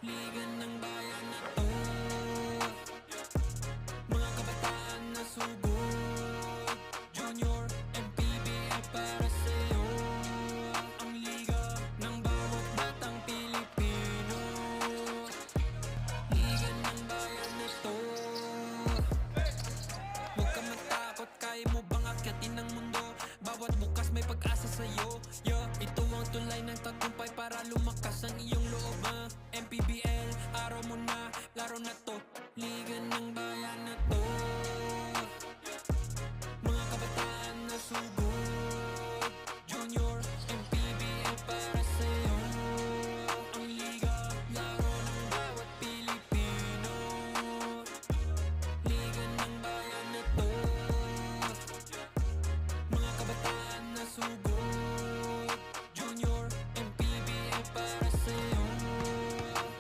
Liga ng bayan na to, mga kabataan na sugod, Junior, MPBL para sa'yo. Ang liga ng bawat batang Pilipino. Liga ng bayan na to, huwag ka matakot, kaya mo bang akyatin ang mundo? Bawat bukas may pag-asa sa'yo. Ito ang tulay ng tagumpay para lumakas ang iyong loob. MPBL, araw mo na, laro na to. Liga ng bayan na to, mga kabataan na sugod, Junior, MPBL para sa'yo. Ang liga, laro ng bawat Pilipino. Liga ng bayan na to, mga kabataan na sugod, Junior, MPBL para sa'yo.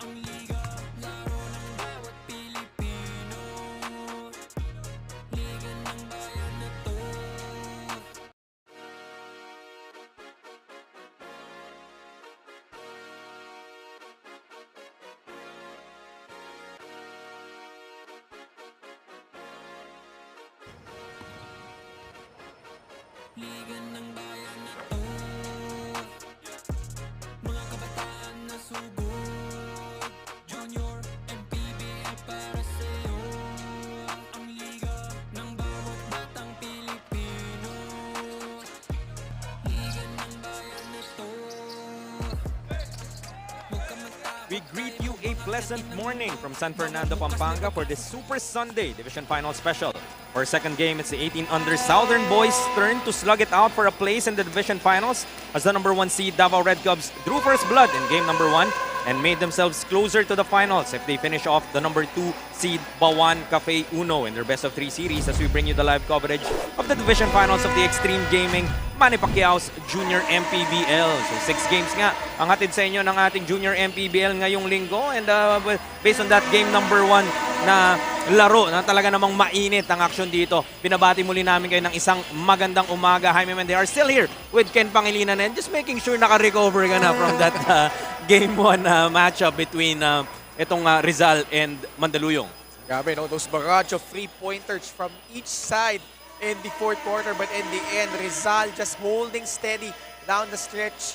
Ang liga, laro ng bawat Pilipino. Liga ng bayan na to. Liga ng bayan na to, mga kabataan na sugod, Junior, MPBL para sa'yo. Ang liga ng bawat batang Pilipino. Liga ng bayan na to, huwag ka matakot. We greet you a pleasant morning from San Fernando, Pampanga for this Super Sunday Division Final Special. For our second game, it's the 18 under Southern Boys' turn to slug it out for a place in the Division Finals as the number 1 seed Davao Red Cubs drew first blood in game number 1 and made themselves closer to the finals if they finish off the number 2 seed Bauan Vs in their best of 3 series as we bring you the live coverage of the Division Finals of the Extreme Gaming Manny Pacquiao's Junior MPBL. So 6 games nga ang hatid sa inyo ng ating Junior MPBL ngayong linggo, and based on that game number 1 na laro na talaga namang mainit ang aksyon dito, binabati muli namin kayo ng isang magandang umaga. Jaime, they are still here with Ken Pangilinan and just making sure naka-recover ka na from that game 1 matchup between itong Rizal and Mandaluyong. Grabe, no? Those barrage of three-pointers from each side in the fourth quarter, but in the end, Rizal just holding steady down the stretch,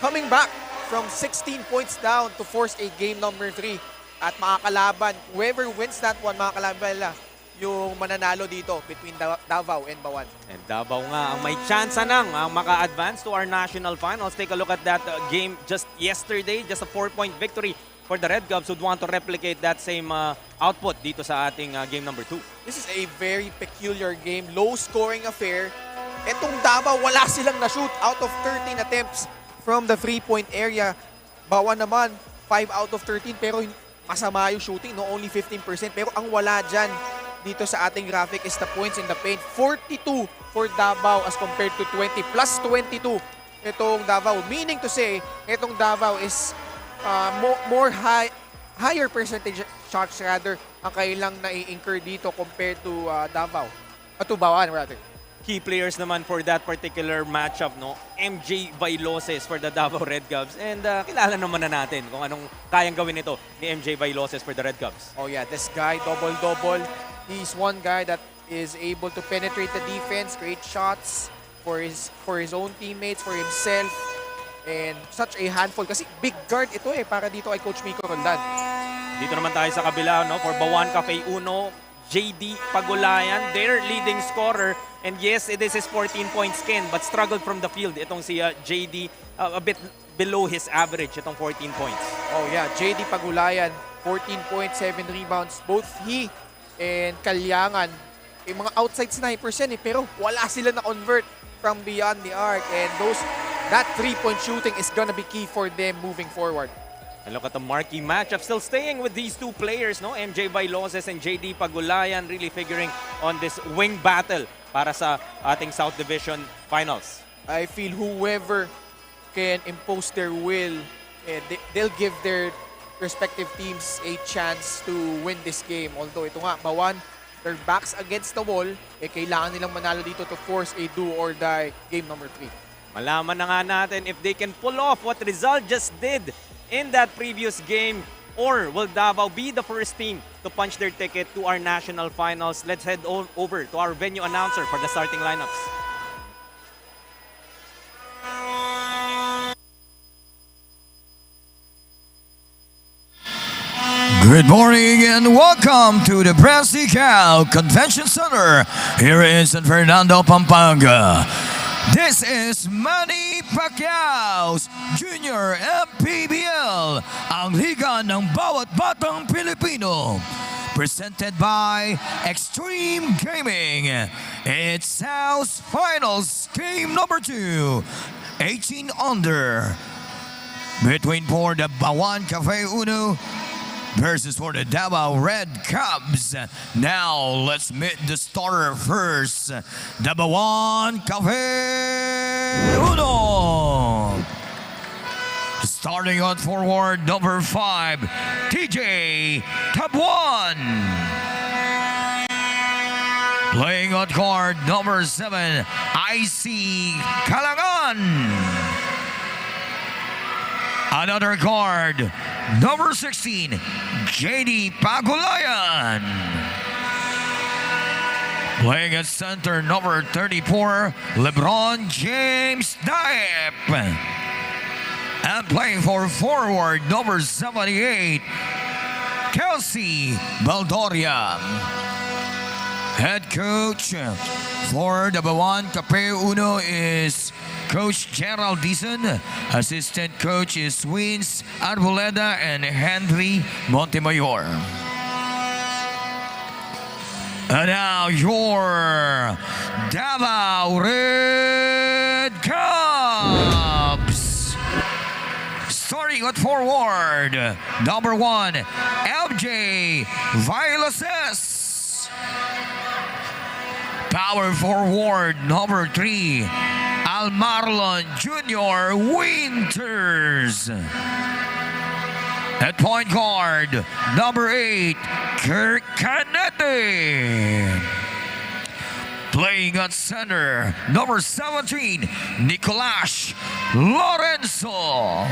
coming back from 16 points down to force a game number 3. At makakalaban, whoever wins that one, makakalaban nila yung mananalo dito between Davao and Bauan. And Davao nga ang may chance nang maka-advance to our national finals. Take a look at that game just yesterday, just a 4-point victory for the Red Cubs who'd want to replicate that same output dito sa ating game number 2. This is a very peculiar game, low-scoring affair. Etong Davao, wala silang na-shoot out of 13 attempts from the 3-point area. Bauan naman, 5 out of 13, pero masama yung shooting, no? Only 15%. Pero ang wala dyan dito sa ating graphic is the points in the paint. 42 for Davao as compared to 20, plus 22 itong Davao. Meaning to say, itong Davao is higher percentage shots rather ang kailang nai-incur dito compared to Davao. To Bauan rather. Key players naman for that particular matchup, no? MJ Bailoses for the Davao Red Cubs. And kilala naman na natin kung anong kayang gawin ito ni MJ Bailoses for the Red Cubs. Oh yeah, this guy, double-double. He's one guy that is able to penetrate the defense, create shots for his own teammates, for himself. And such a handful. Kasi big guard ito para dito kay Coach Miko Roldan. Dito naman tayo sa kabila, no? For Bauan Vs JD Pagulayan, their leading scorer. And yes, it is his 14-point skin, but struggled from the field. Itong si JD, a bit below his average, itong 14 points. Oh yeah, JD Pagulayan, 14 points, 7 rebounds. Both he and Kalyangan, mga outside snipers yan pero wala sila na-convert from beyond the arc. And that 3-point shooting is gonna be key for them moving forward. And look at the marquee matchup. Still staying with these two players, no? MJ Bailoses and JD Pagulayan really figuring on this wing battle para sa ating South Division Finals. I feel whoever can impose their will, they'll give their respective teams a chance to win this game. Although ito nga, Bauan, their backs against the wall, kailangan nilang manalo dito to force a do or die game number 3. Malaman na nga natin if they can pull off what Rizal just did in that previous game? Or will Davao be the first team to punch their ticket to our national finals? Let's head over to our venue announcer for the starting lineups. Good morning and welcome to the Guiao Convention Center here in San Fernando, Pampanga. This is Manny Pacquiao's Junior MPBL, ang liga ng bawat batang Pilipino. Presented by Extreme Gaming. It's House Finals Game number 2, 18 under. Between for the Bauan Vs 18U versus for the Davao Red Cubs. Now let's meet the starter first. The Bauan Vs 18U. Starting on forward, number 5, TJ Tabuan. Playing on guard, number 7, IC Kalangan. Another guard, number 16, JD Pagulayan. Playing at center, number 34, LeBron James Daep. And playing for forward, number 78, Kelsey Baldoria. Head coach for the Bauan Vs 18U is Coach Gerald Dizon. Assistant coach is Wins Arboleda and Henry Montemayor. And now your Davao Red Cubs. Starting at forward, number 1, LJ Violases. Power forward, number 3, Almarlon Jr. Winters. At point guard, number 8, Kirk Canete. Playing at center, number 17, Nicolas Lorenzo.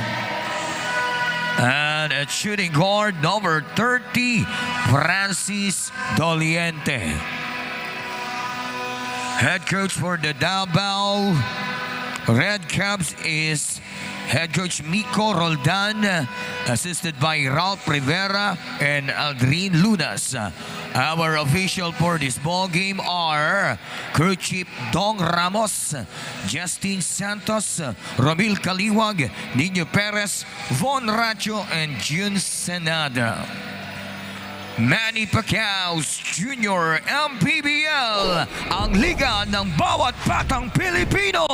And at shooting guard, number 30, Francis Doliente. Head coach for the Davao Red Cubs is head coach Miko Roldan, assisted by Ralph Rivera and Aldrin Lunas. Our official for this ball game are crew chief Dong Ramos, Justin Santos, Romil Kaliwag, Nino Perez, Von Racho, and Jun Senada. Manny Pacquiao's Junior MPBL, ang liga ng bawat batang Pilipino.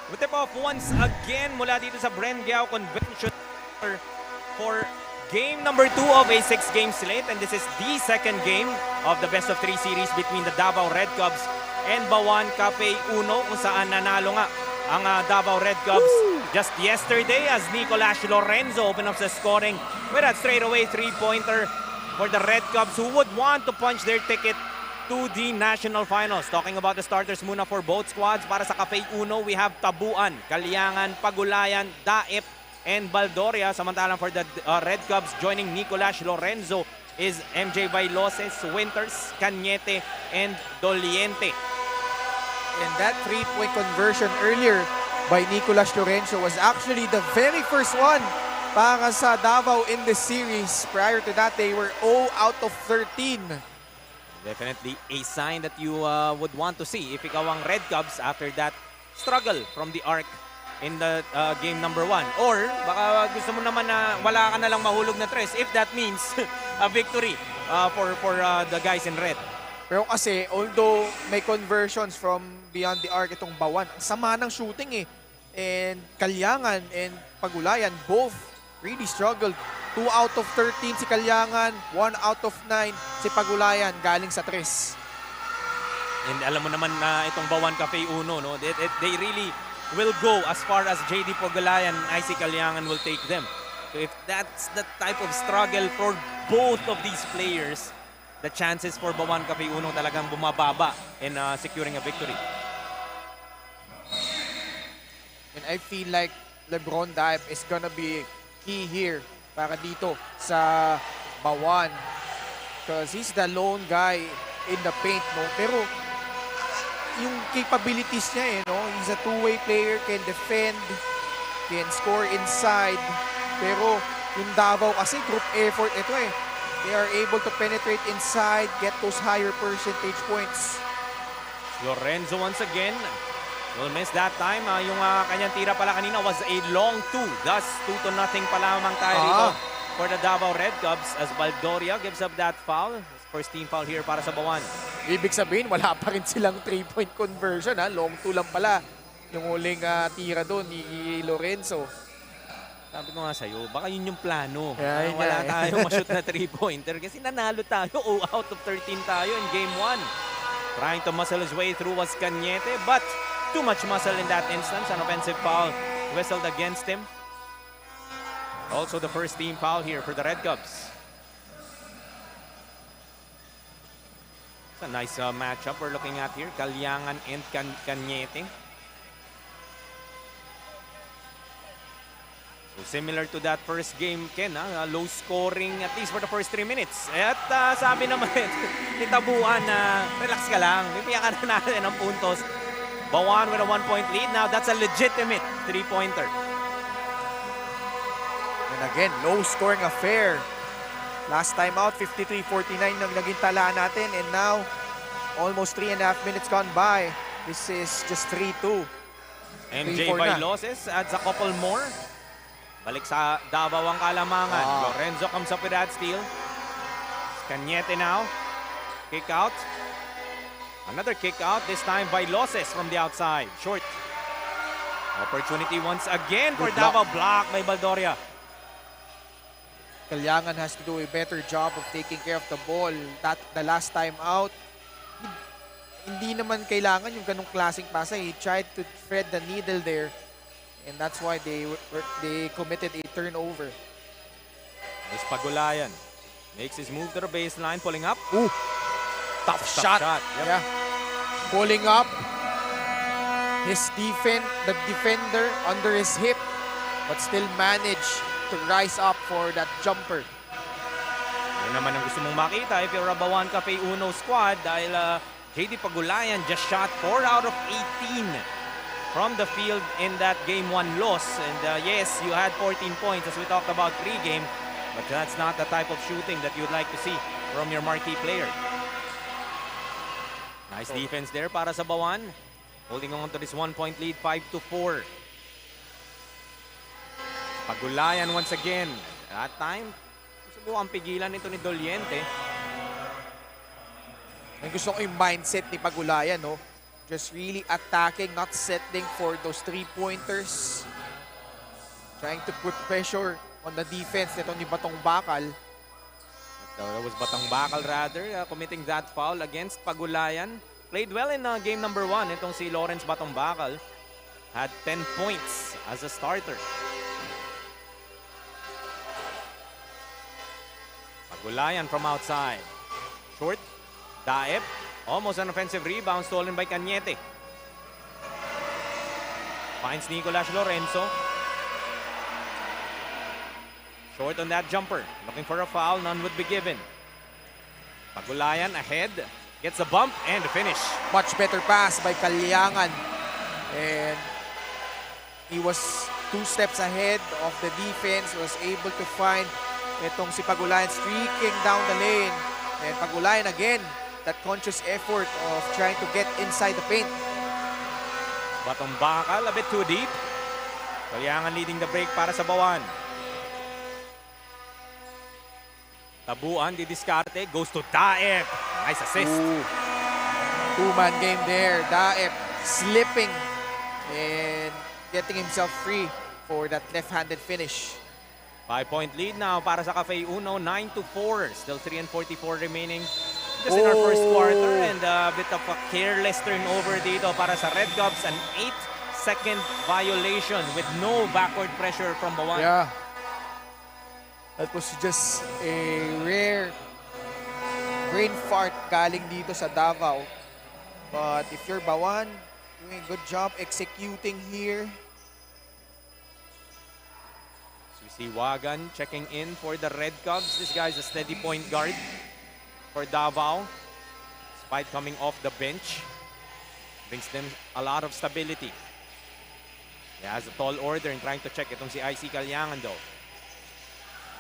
We tip off once again mula dito sa Bren Guiao Convention for game number 2 of a 6-game slate, and this is the second game of the best of 3 series between the Davao Red Cubs and Bauan Vs 18U, kung saan nanalo nga ang Davao Red Cubs just yesterday as Nicolas Lorenzo opened up the scoring with that straightaway 3-pointer for the Red Cubs, who would want to punch their ticket to the national finals. Talking about the starters muna for both squads. Para sa Vs 18U, we have Tabuan, Kaliangan, Pagulayan, Daep, and Baldoria. Samantalang for the Red Cubs, joining Nicolas Lorenzo is MJ Bailoses, Winters, Cañete, and Doliente. And that 3-point conversion earlier by Nicolas Lorenzo was actually the very first one para sa Davao in this series. Prior to that, they were 0 out of 13. Definitely a sign that you would want to see if ikaw ang Red Cubs after that struggle from the arc in the game number 1. Or baka gusto mo naman na wala ka na lang mahulog na tres if that means a victory for the guys in red. Pero kasi, although may conversions from beyond the arc itong Bauan, ang sama ng shooting eh. And Kaliangan and Pagulayan both really struggled. 2 out of 13 si Kaliangan, 1 out of 9 si Pagulayan galing sa tres. And alam mo naman na itong Bauan Vs 18U, no? They really will go as far as JD Pagulayan and IC Kaliangan will take them. So if that's the type of struggle for both of these players, the chances for Bauan Vs 18U talagang bumababa in securing a victory. And I feel like LeBron Dive is gonna be key here para dito sa Bauan. Because he's the lone guy in the paint, no? Pero yung capabilities niya, no? He's a two-way player, can defend, can score inside. Pero yung Davao kasi group effort ito eh. They are able to penetrate inside, get those higher percentage points. Lorenzo once again will miss that time. Yung kanyang tira pala kanina was a long 2. Thus, 2-0 pa lamang tayo dito for the Davao Red Cubs as Valdoria gives up that foul. First team foul here para sa Bauan. Ibig sabihin, wala pa rin silang 3-point conversion. Long 2 lang pala yung huling tira doon ni Lorenzo. Sabi ko nga sa'yo, baka yun yung plano. Yeah, wala tayong ma-shoot na 3-pointer kasi nanalo tayo. 0 out of 13 tayo in game 1. Trying to muscle his way through was Cañete, but too much muscle in that instance. An offensive foul whistled against him. Also the first team foul here for the Red Cubs. It's a nice matchup we're looking at here. Calyangan and Cañete. So similar to that first game, Ken, low scoring at least for the first 3 minutes. At sabi naman ni Tabuan na relax ka lang, bibiyakan na natin ang puntos. Bauan with a 1-point lead. Now that's a legitimate 3-pointer. And again, low scoring affair. Last time out, 53-49 nang naging talaan natin. And now, almost 3.5 minutes gone by. This is just 3-2. MJ Bailoses adds a couple more. Balik sa Davao ang kalamangan. Lorenzo comes up with that steal. Cañete now. Kick out. Another kick out, this time by Loses from the outside. Short. Opportunity once again for Davao. Block by Valdoria. Calyangan has to do a better job of taking care of the ball. The last time out, hindi naman kailangan yung ganong klaseng pasa. He tried to thread the needle there. And that's why they committed a turnover. This Pagulayan makes his move to the baseline, pulling up. Ooh, tough shot. Yep. Yeah, pulling up. The defender under his hip, but still managed to rise up for that jumper. Yan naman ang gusto mong makita if you're a Bauan Cafe Uno squad dahil JD Pagulayan just shot 4 out of 18. From the field in that Game 1 loss. And yes, you had 14 points as we talked about pre-game, but that's not the type of shooting that you'd like to see from your marquee player. Nice defense there para sa Bauan. Holding on to this 1-point lead, 5-4. Pagulayan once again. That time, subukang pigilan ito ni Doliente. Ang gusto ko yung mindset ni Pagulayan, no? Just really attacking, not settling for those 3-pointers. Trying to put pressure on the defense nito ni Batong Bakal. That was Batang Bakal rather, committing that foul against Pagulayan. Played well in game number 1. Itong si Lawrence Batong Bakal had 10 points as a starter. Pagulayan from outside. Short. Daep. Almost an offensive rebound stolen by Cañete. Finds Nicolas Lorenzo. Short on that jumper. Looking for a foul. None would be given. Pagulayan ahead. Gets a bump and a finish. Much better pass by Calyangan. And he was 2 steps ahead of the defense. Was able to find itong si Pagulayan streaking down the lane. And Pagulayan again. That conscious effort of trying to get inside the paint. Batong Bakal a bit too deep. Calyangan leading the break para sa Bauan. Tabuan, didiskarte, goes to Daep. Nice assist. Ooh. 2-man game there. Daep slipping and getting himself free for that left-handed finish. 5-point lead now para sa Cafe Uno, 9-4. Still 3:44 remaining. Just in our first quarter, and a bit of a careless turnover dito para sa Red Cubs. An 8-second violation with no backward pressure from Bauan. Yeah. That was just a rare brain fart galing dito sa Davao. But if you're Bauan, doing a good job executing here. We see Wagan checking in for the Red Cubs. This guy's a steady point guard for Davao. Despite coming off the bench, brings them a lot of stability. He has a tall order in trying to check. Itong si IC Calyangan though.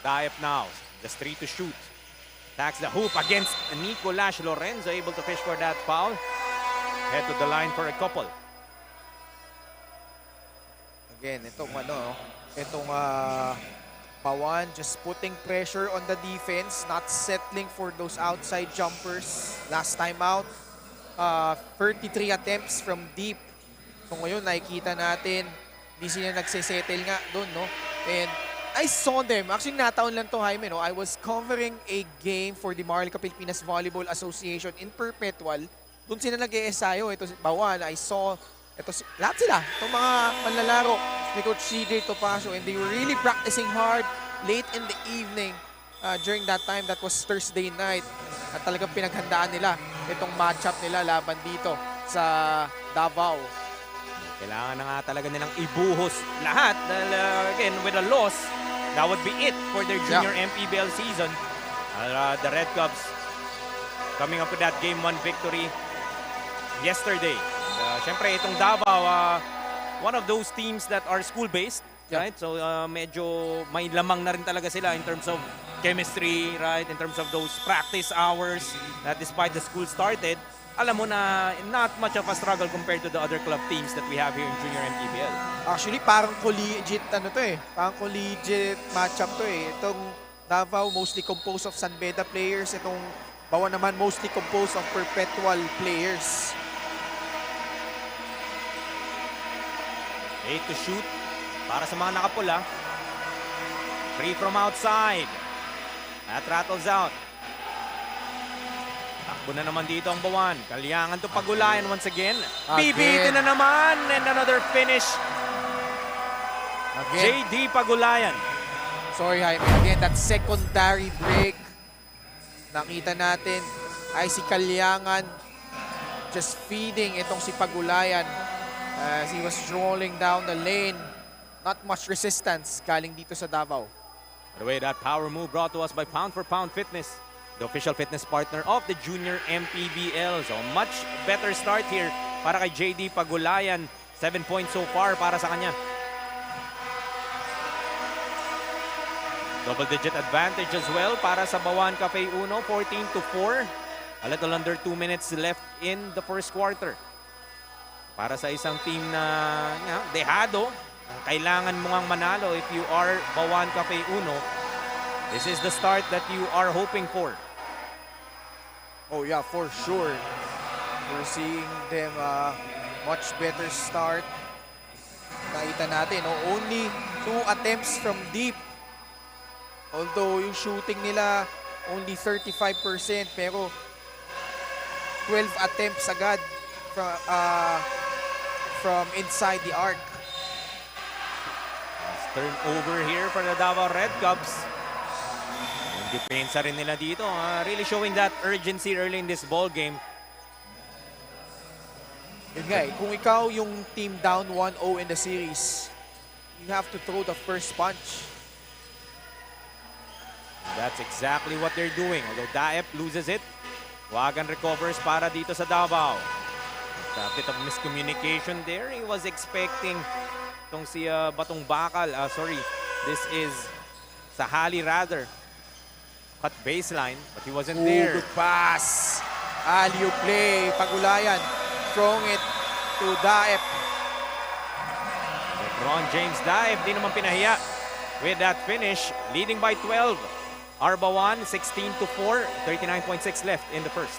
Daep now, just 3 to shoot. Attacks the hoop against Nicolas Lorenzo, able to fish for that foul. Head to the line for a couple. Again, itong Bauan just putting pressure on the defense, not settling for those outside jumpers. Last time out, 33 attempts from deep. So ngayon nakikita natin, hindi sila nagsisettle nga doon, no? And I saw them, actually nataon lang to, Jaime, no? I was covering a game for the Maharlika Pilipinas Volleyball Association in Perpetual. Doon sila nag-ESIO, ito si Bauan, I saw, lahat sila, itong mga manlalaro ni Coach CJ Topacio, and they were really practicing hard late in the evening during that time. That was Thursday night. At talagang pinaghandaan nila itong matchup nila laban dito sa Davao. Kailangan na nga talaga nilang ibuhos lahat. Dahil, again, with a loss, that would be it for their junior MPBL season. The Red Cubs coming up with that Game 1 victory yesterday. Siyempre, itong Davao, one of those teams that are school-based, right? So, medyo may lamang na rin talaga sila in terms of chemistry, right? In terms of those practice hours that despite the school started, alam mo na not much of a struggle compared to the other club teams that we have here in junior MPBL. Actually, parang collegiate parang collegiate matchup to eh. Itong Davao mostly composed of San Beda players, itong Bauan naman mostly composed of Perpetual players. 8 to shoot para sa mga nakapula. Free from outside. That rattles out. Takbo na naman dito ang Bauan. Kalyangan to Pagulayan once again. Bibitin na naman and another finish. JD Pagulayan. Sorry, Jaime. Again, that secondary break. Nakita natin ay si Kalyangan just feeding itong si Pagulayan as he was rolling down the lane. Not much resistance galing dito sa Davao. By the way, that power move brought to us by Pound for Pound Fitness, the official fitness partner of the junior MPBL. So much better start here para kay JD Pagulayan. 7 points so far para sa kanya. Double-digit advantage as well para sa Bauan Cafe Uno, 14-4. A little under 2 minutes left in the first quarter. Para sa isang team na dehado, kailangan mo ngang manalo if you are Bauan Cafe Uno. This is the start that you are hoping for. Oh yeah, for sure. We're seeing them much better start. Nakita natin, only 2 attempts from deep. Although yung shooting nila only 35%, pero 12 attempts agad from inside the arc. Turnover here for the Davao Red Cubs. Yung depensa rin nila dito, really showing that urgency early in this ball game. Yun nga kung ikaw yung team down 1-0 in the series, you have to throw the first punch. That's exactly what they're doing. Although Daep loses it, Wagan recovers para dito sa Davao. A bit of miscommunication there. He was expecting itong si Batong Bakal. This is Sahali rather. Cut baseline, but he wasn't there. Good pass. Alley-oop play. Pagulayan. Throwing it to Daep. Ron James Daep, di naman pinahiya with that finish. Leading by 12. Bauan 16-4, 39.6 left in the first.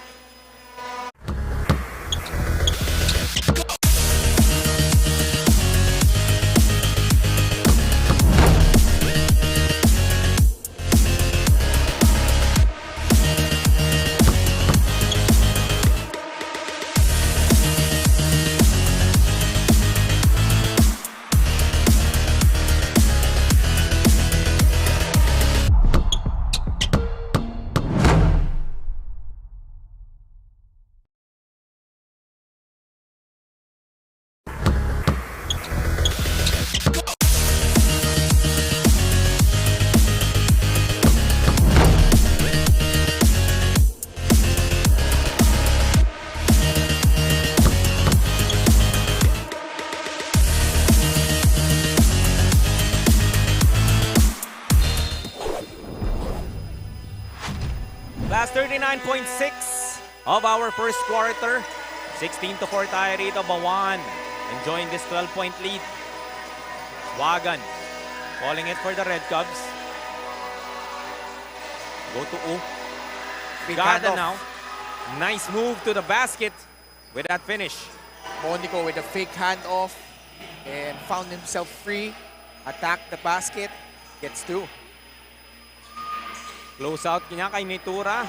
last 39.6 of our first quarter. 16-4 tayo rito. Bauan enjoying this 12-point lead. Wagan calling it for the Red Cubs. Go to U. Gada now. Nice move to the basket with that finish. Monico with a fake handoff and found himself free. Attacked the basket. Gets two. Close out niya kay Mitura.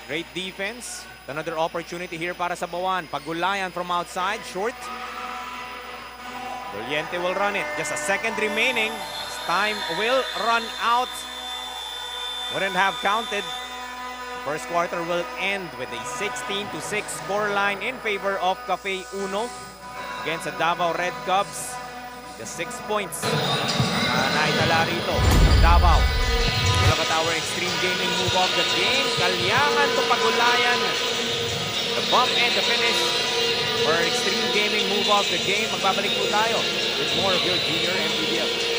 Great defense. Another opportunity here para sa Bauan. Pagulayan from outside. Short. Doliente will run it. Just a second remaining. As time will run out. Wouldn't have counted. First quarter will end with a 16-6 scoreline in favor of Cafe Uno against the Davao Red Cubs. The 6 points naitala rito ng Davao. Look at our extreme gaming move of the game. Kalyangan to Pagulayan. The bump and the finish for extreme gaming move of the game. Magbabalik po tayo with more of your junior MPBL.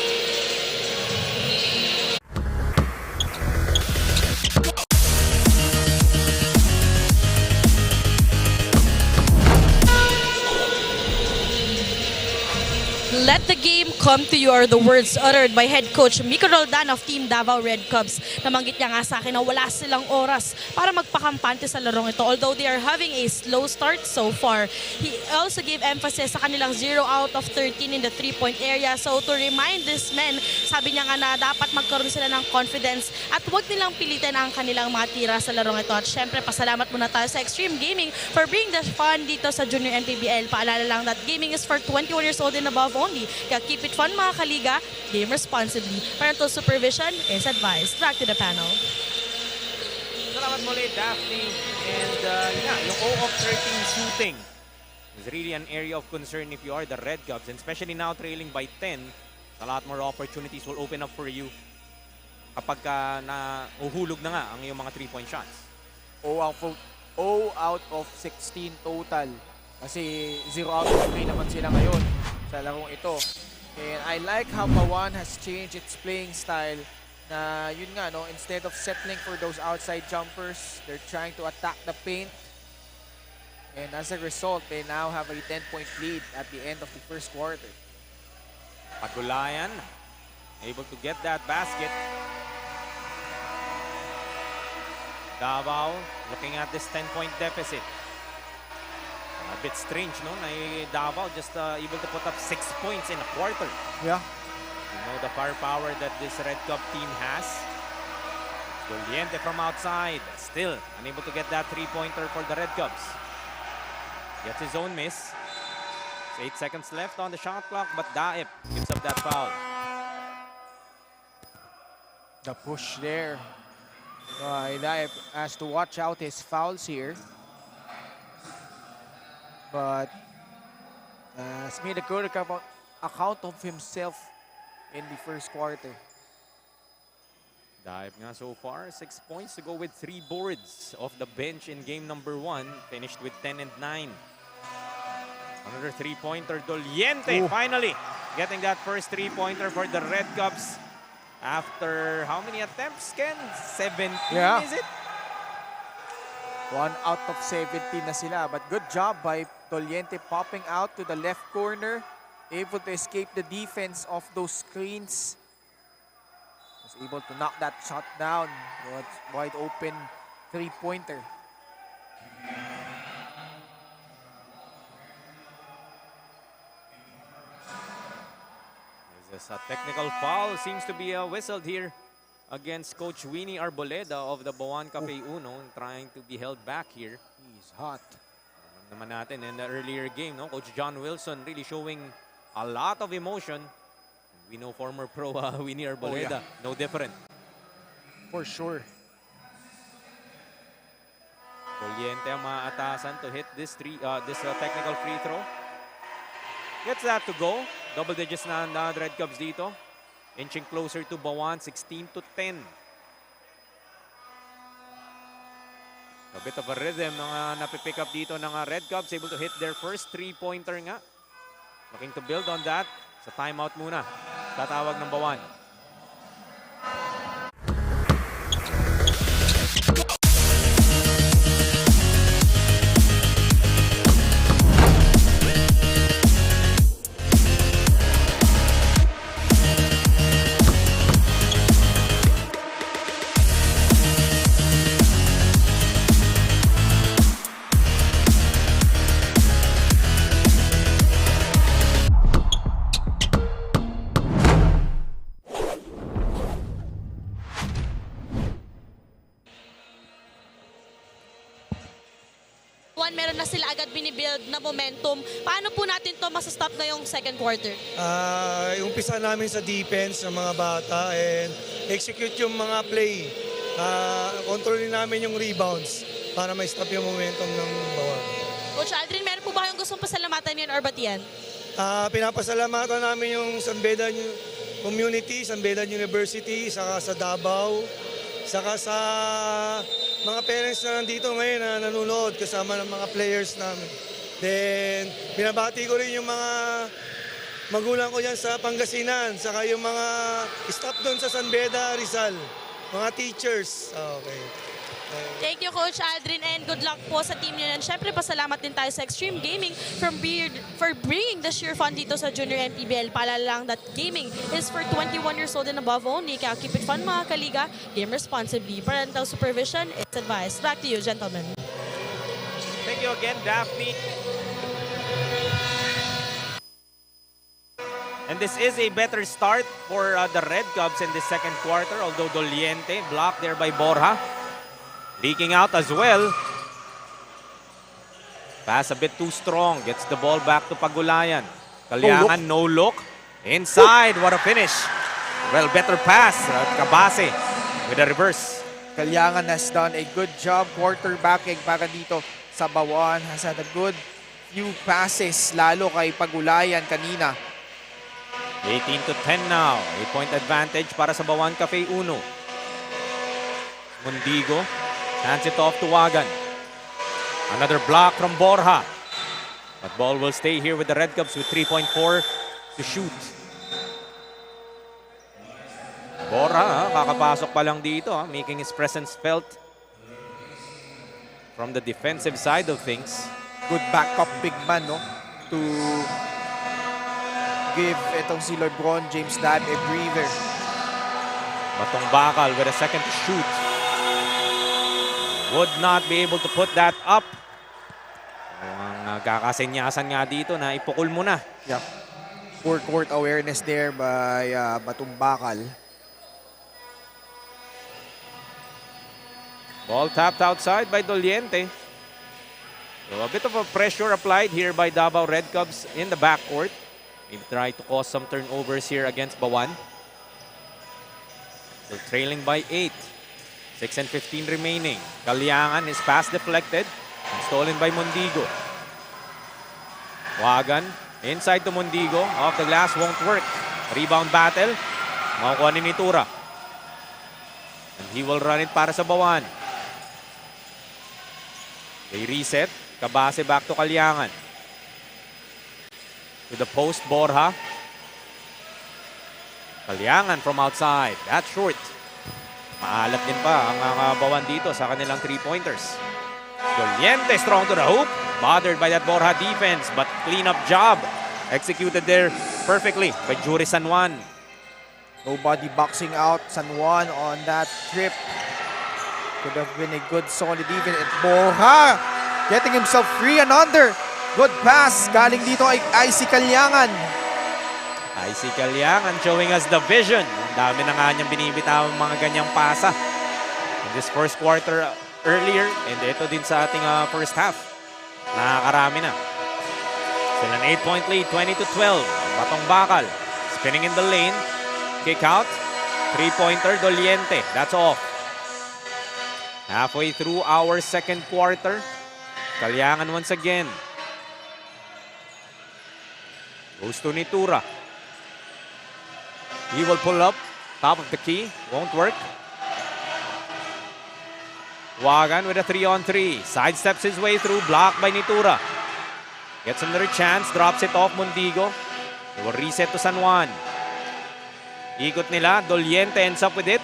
Let the game come to you are the words uttered by head coach Miko Roldan of Team Davao Red Cubs. Namanggit niya nga sa akin na wala silang oras para magpakampante sa larong ito. Although they are having a slow start so far, he also gave emphasis sa kanilang 0 out of 13 in the 3-point area. So to remind this men, sabi niya nga na dapat magkaroon sila ng confidence at huwag nilang pilitin ang kanilang mga tira sa larong ito. At syempre, pasalamat muna tayo sa Extreme Gaming for bringing the fun dito sa Junior MPBL. Paalala lang that gaming is for 21 years old and above only. Kaya keep it fun mga kaliga, game responsibly. Parental supervision is advised. Back to the panel. Salamat muli, Daphne. And yeah, yung 0 of 13 shooting is really an area of concern if you are the Red Cubs. And especially now trailing by 10, a lot more opportunities will open up for you kapag uhulog na nga ang iyong mga 3-point shots. 0 out of 16 total. Kasi 0 out of 3 naman sila ngayon sa larong ito. And I like how Bauan has changed its playing style na yun nga, no, instead of settling for those outside jumpers, they're trying to attack the paint. And as a result, they now have a 10-point lead at the end of the first quarter. Pagulayan, able to get that basket. Davao looking at this 10-point deficit. A bit strange, no? Na Davao just able to put up 6 points in a quarter. Yeah. You know the firepower that this Red Cup team has. Doliente from outside, still unable to get that 3-pointer for the Red Cubs. Gets his own miss. 8 seconds left on the shot clock, but Daip gives up that foul. The push there. Daip has to watch out his fouls here. But has made a good account of himself in the first quarter. Daip nga so far, 6 points to go with 3 boards off the bench in game number 1. Finished with 10 and 9. Another 3-pointer, Doliente finally getting that first 3-pointer for the Red Cubs. After how many attempts, Ken? 17, yeah. Is it? 1 out of 17 na sila. But good job by Doliente popping out to the left corner. Able to escape the defense of those screens. Was able to knock that shot down. Wide open 3-pointer. There's a technical foul. Seems to be whistled here against Coach Winnie Arboleda of the Bauan Cafe Uno, trying to be held back here. He's hot. Naman natin in the earlier game, no? Coach John Wilson really showing a lot of emotion. We know former pro Winnie Arboleda, no different. For sure. Doliente ang maatasan to hit this technical free throw. Gets that to go. Double digits na the Red Cubs dito. Inching closer to Bauan, 16-10. A bit of a rhythm na napipick up dito ng Red Cubs. Able to hit their first 3-pointer nga. Looking to build on that. Sa timeout muna. Tatawag ng Bauan. Bawan, meron na sila agad binibuild na momentum. Paano po natin to masastop ngayong second quarter? Umpisa namin sa defense ng mga bata and execute yung mga play. Kontrolin namin yung rebounds para ma-stop yung momentum ng Bawan. Coach Aldrin, meron po ba kayong gustong pasalamatan yun or batian? Pinapasalamatan namin yung San Beda Community, San Beda University, saka sa Davao, saka sa mga parents na nandito ngayon na nanonood kasama ng mga players namin. Then, binabati ko rin yung mga magulang ko dyan sa Pangasinan, saka yung mga staff doon sa San Beda, Rizal, mga teachers. Okay. Thank you, Coach Aldrin, and good luck po sa team niyo. And syempre, pasalamat din tayo sa Extreme Gaming for bringing the sheer fun dito sa Junior MPBL. Paalala lang that gaming is for 21 years old and above only. Kaya keep it fun, mga kaliga. Game responsibly. Parental supervision is advised. Back to you, gentlemen. Thank you again, Daphne. And this is a better start for the Red Cubs in the second quarter, although Doliente blocked there by Borja. Leaking out as well. Pass a bit too strong. Gets the ball back to Pagulayan. Kalyangan, no look. Inside, what a finish. Well, better pass. Kabase with a reverse. Kalyangan has done a good job quarterbacking para dito sa Bawan. Has had a good few passes, lalo kay Pagulayan kanina. 18-10 now. 8-point advantage para sa Bawan Cafe Uno. Mundigo. Hands it off to Wagan. Another block from Borja. But ball will stay here with the Red Cubs with 3.4 to shoot. Borja, kakapasok pa lang dito, making his presence felt from the defensive side of things. Good backup big man, no? To give itong si LeBron James Dad a breather. Batong Bakal with a second to shoot. Would not be able to put that up. Ang kakasenyasan nga dito na ipukul mo na. Yeah. Poor court awareness there by Batong Bakal. Ball tapped outside by Doliente. So a bit of a pressure applied here by Davao Red Cubs in the backcourt. Maybe try to cause some turnovers here against Bawan. So trailing by 8. 6 and 15 remaining. Kalyangan is pass deflected and stolen by Mundigo. Wagan inside to Mundigo. Off the glass, won't work. Rebound battle. Makukuha ni Nitura. And he will run it para sa Bawan. They reset. Kabase back to Kalyangan. To the post, Borja. Kalyangan from outside. That's short. Maalat din pa ang Bawan dito sa kanilang 3-pointers. Doliente strong to the hoop. Bothered by that Borja defense, but clean-up job. Executed there perfectly by Jury San Juan. Nobody boxing out San Juan on that trip. Could have been a good solid defense. And Borja getting himself free and under. Good pass. Galing dito ay Icy Kalyangan. Icy Kalyangan showing us the vision. Ang dami na nga niyang binibitawang mga ganyang pasa in this first quarter earlier, and ito din sa ating first half. Nakakarami na. Still an 8-point lead, 20-12. Batong Bakal spinning in the lane. Kick out. 3-pointer, Doliente. That's off. Halfway through our second quarter. Kalyangan once again. Goes to Nitura. He will pull up, top of the key, won't work. Wagan with a 3-on-3, sidesteps his way through, blocked by Nitura. Gets another chance, drops it off Mundigo. They will reset to San Juan. Ikot nila, Doliente ends up with it.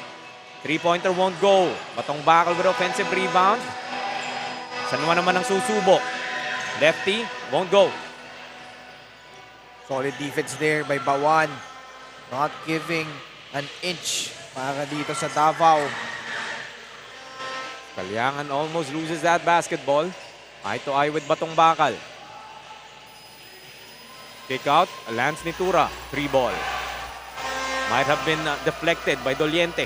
3-pointer won't go. Batong Bakal with offensive rebound. San Juan naman ang susubok. Lefty, won't go. Solid defense there by Bawan. Not giving an inch para dito sa Davao. Kalyangan almost loses that basketball. Eye to eye with Batong Bakal. Kick out, Lance Nitura. 3 ball. Might have been deflected by Doliente.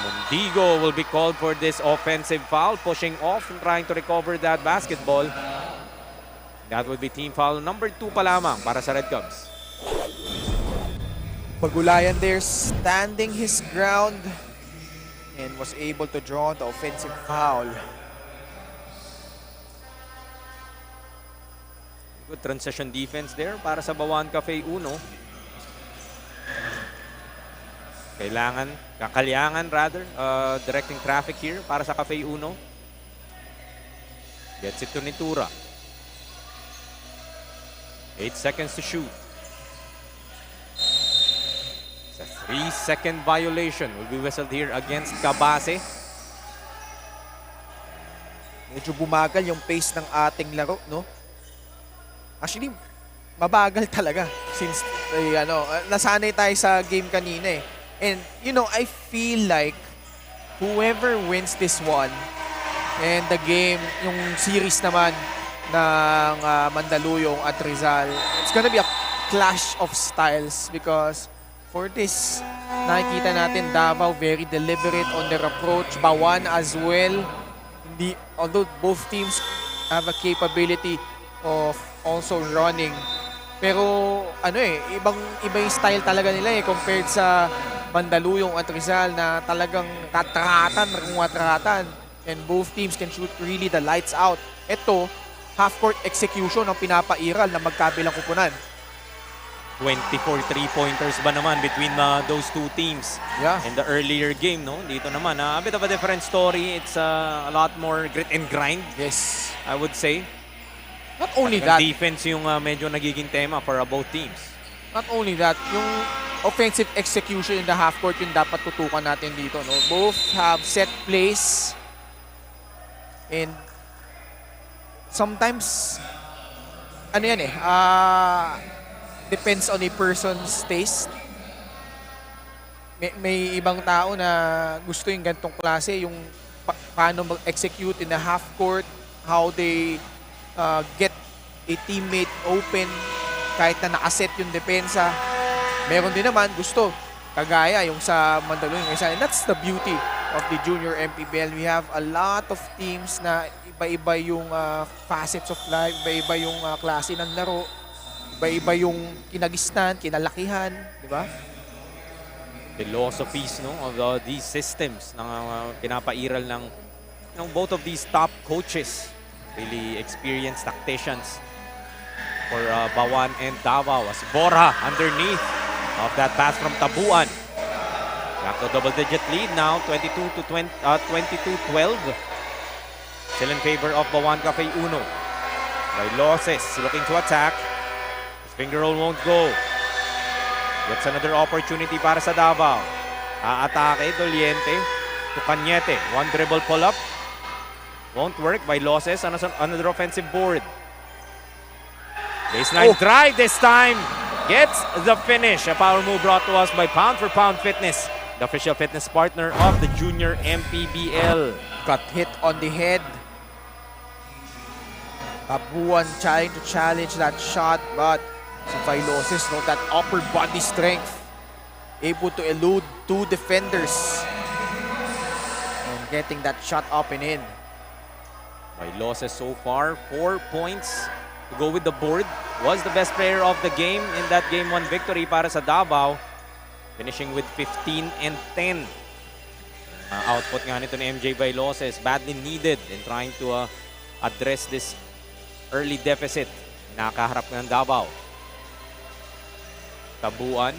Mundigo will be called for this offensive foul, pushing off and trying to recover that basketball. That would be team foul number 2 pa lamang para sa Red Cubs. Pagulayan there, standing his ground and was able to draw the offensive foul. Good transition defense there para sa Bauan Cafe Uno. Kakalyangan rather, directing traffic here para sa Cafe Uno. Gets it to Nitura. 8 seconds to shoot. It's a 3-second violation will be whistled here against Cabase. Medyo bumagal yung pace ng ating laro, no? Actually, mabagal talaga since nasanay tayo sa game kanina eh. And I feel like whoever wins this one and the game, yung series naman ng Mandaluyong at Rizal, it's gonna be a clash of styles because for this, nakikita natin Davao very deliberate on their approach. Bauan as well. Although both teams have a capability of also running. Pero iba yung style talaga nila compared sa Mandaluyong at Rizal na talagang tatratan. And both teams can shoot really the lights out. Ito, half-court execution ang pinapairal na magkabilang kupunan. 24 3-pointers ba naman between those two teams in the earlier game, no? Dito naman, a bit of a different story. It's a lot more grit and grind. Yes. I would say. Not only that. Defense yung medyo nagiging tema for both teams. Not only that, yung offensive execution in the half-court yung dapat tutukan natin dito, no? Both have set plays and sometimes depends on a person's taste. May ibang tao na gusto yung ganitong klase, yung paano mag-execute in the half court, how they get a teammate open kahit na nakaset yung depensa. Meron din naman gusto, kagaya yung sa Mandaluyong. And that's the beauty of the junior MPBL. We have a lot of teams na iba-iba yung facets of life, iba-iba yung klase ng laro, iba-iba yung kinagisnan, kinalakihan, di ba? Philosophies, no, of these systems na pinapairal ng both of these top coaches, really experienced tacticians for Bauan and Davao. As Borja underneath of that pass from Tabuan. Back to double-digit lead now, 22-12. Still in favor of Bauan Cafe Uno. By Loses looking to attack. His finger roll won't go. Gets another opportunity para sa Davao. Aatake, Doliente to Cañete. One dribble pull-up. Won't work by Loses on another offensive board. Baseline drive this time. Gets the finish. A power move brought to us by Pound for Pound Fitness, the official fitness partner of the Junior MPBL. Got hit on the head. Tabuan trying to challenge that shot, but si Viloses, that upper body strength, able to elude two defenders and getting that shot up and in. Viloses so far, 4 points to go with the board. Was the best player of the game in that Game 1 victory para sa Davao, finishing with 15 and 10. Output nga nito ni MJ Viloses, badly needed in trying to address this early deficit. Nakaharap ng Davao. Tabuan.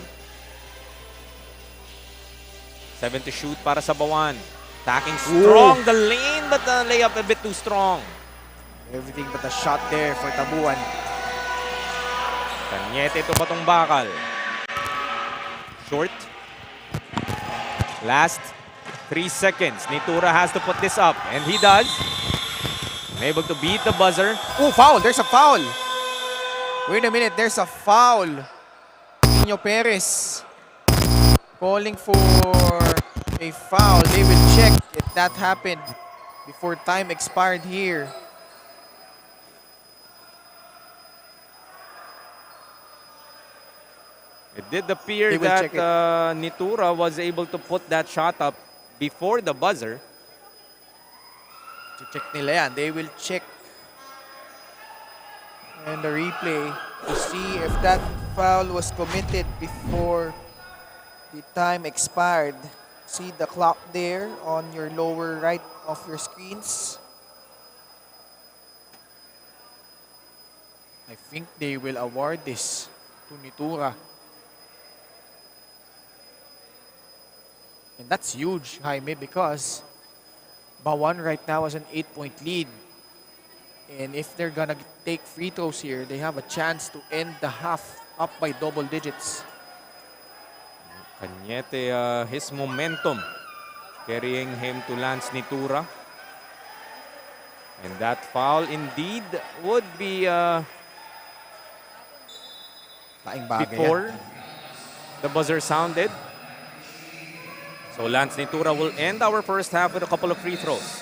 7 to shoot para sa Bauan. Attacking strong the lane, but the layup a bit too strong. Everything but a shot there for Tabuan. Cañete ito patong bakal. Short. Last 3 seconds. Nitura has to put this up, and he does. Able to beat the buzzer. Oh, foul! There's a foul! Wait a minute, there's a foul. Nino Perez calling for a foul. They will check if that happened before time expired here. It did appear that Nitura was able to put that shot up before the buzzer. Check nila yan. They will check and the replay to see if that foul was committed before the time expired. See the clock there on your lower right of your screens. I think they will award this to Nitura. And that's huge, Jaime, because Bauan right now has an 8-point lead. And if they're gonna take free throws here, they have a chance to end the half up by double digits. Cañete, his momentum carrying him to Lance Nitura. And that foul indeed would be Laing bagay before yan. the buzzer sounded. So Lance Nitura will end our first half with a couple of free throws.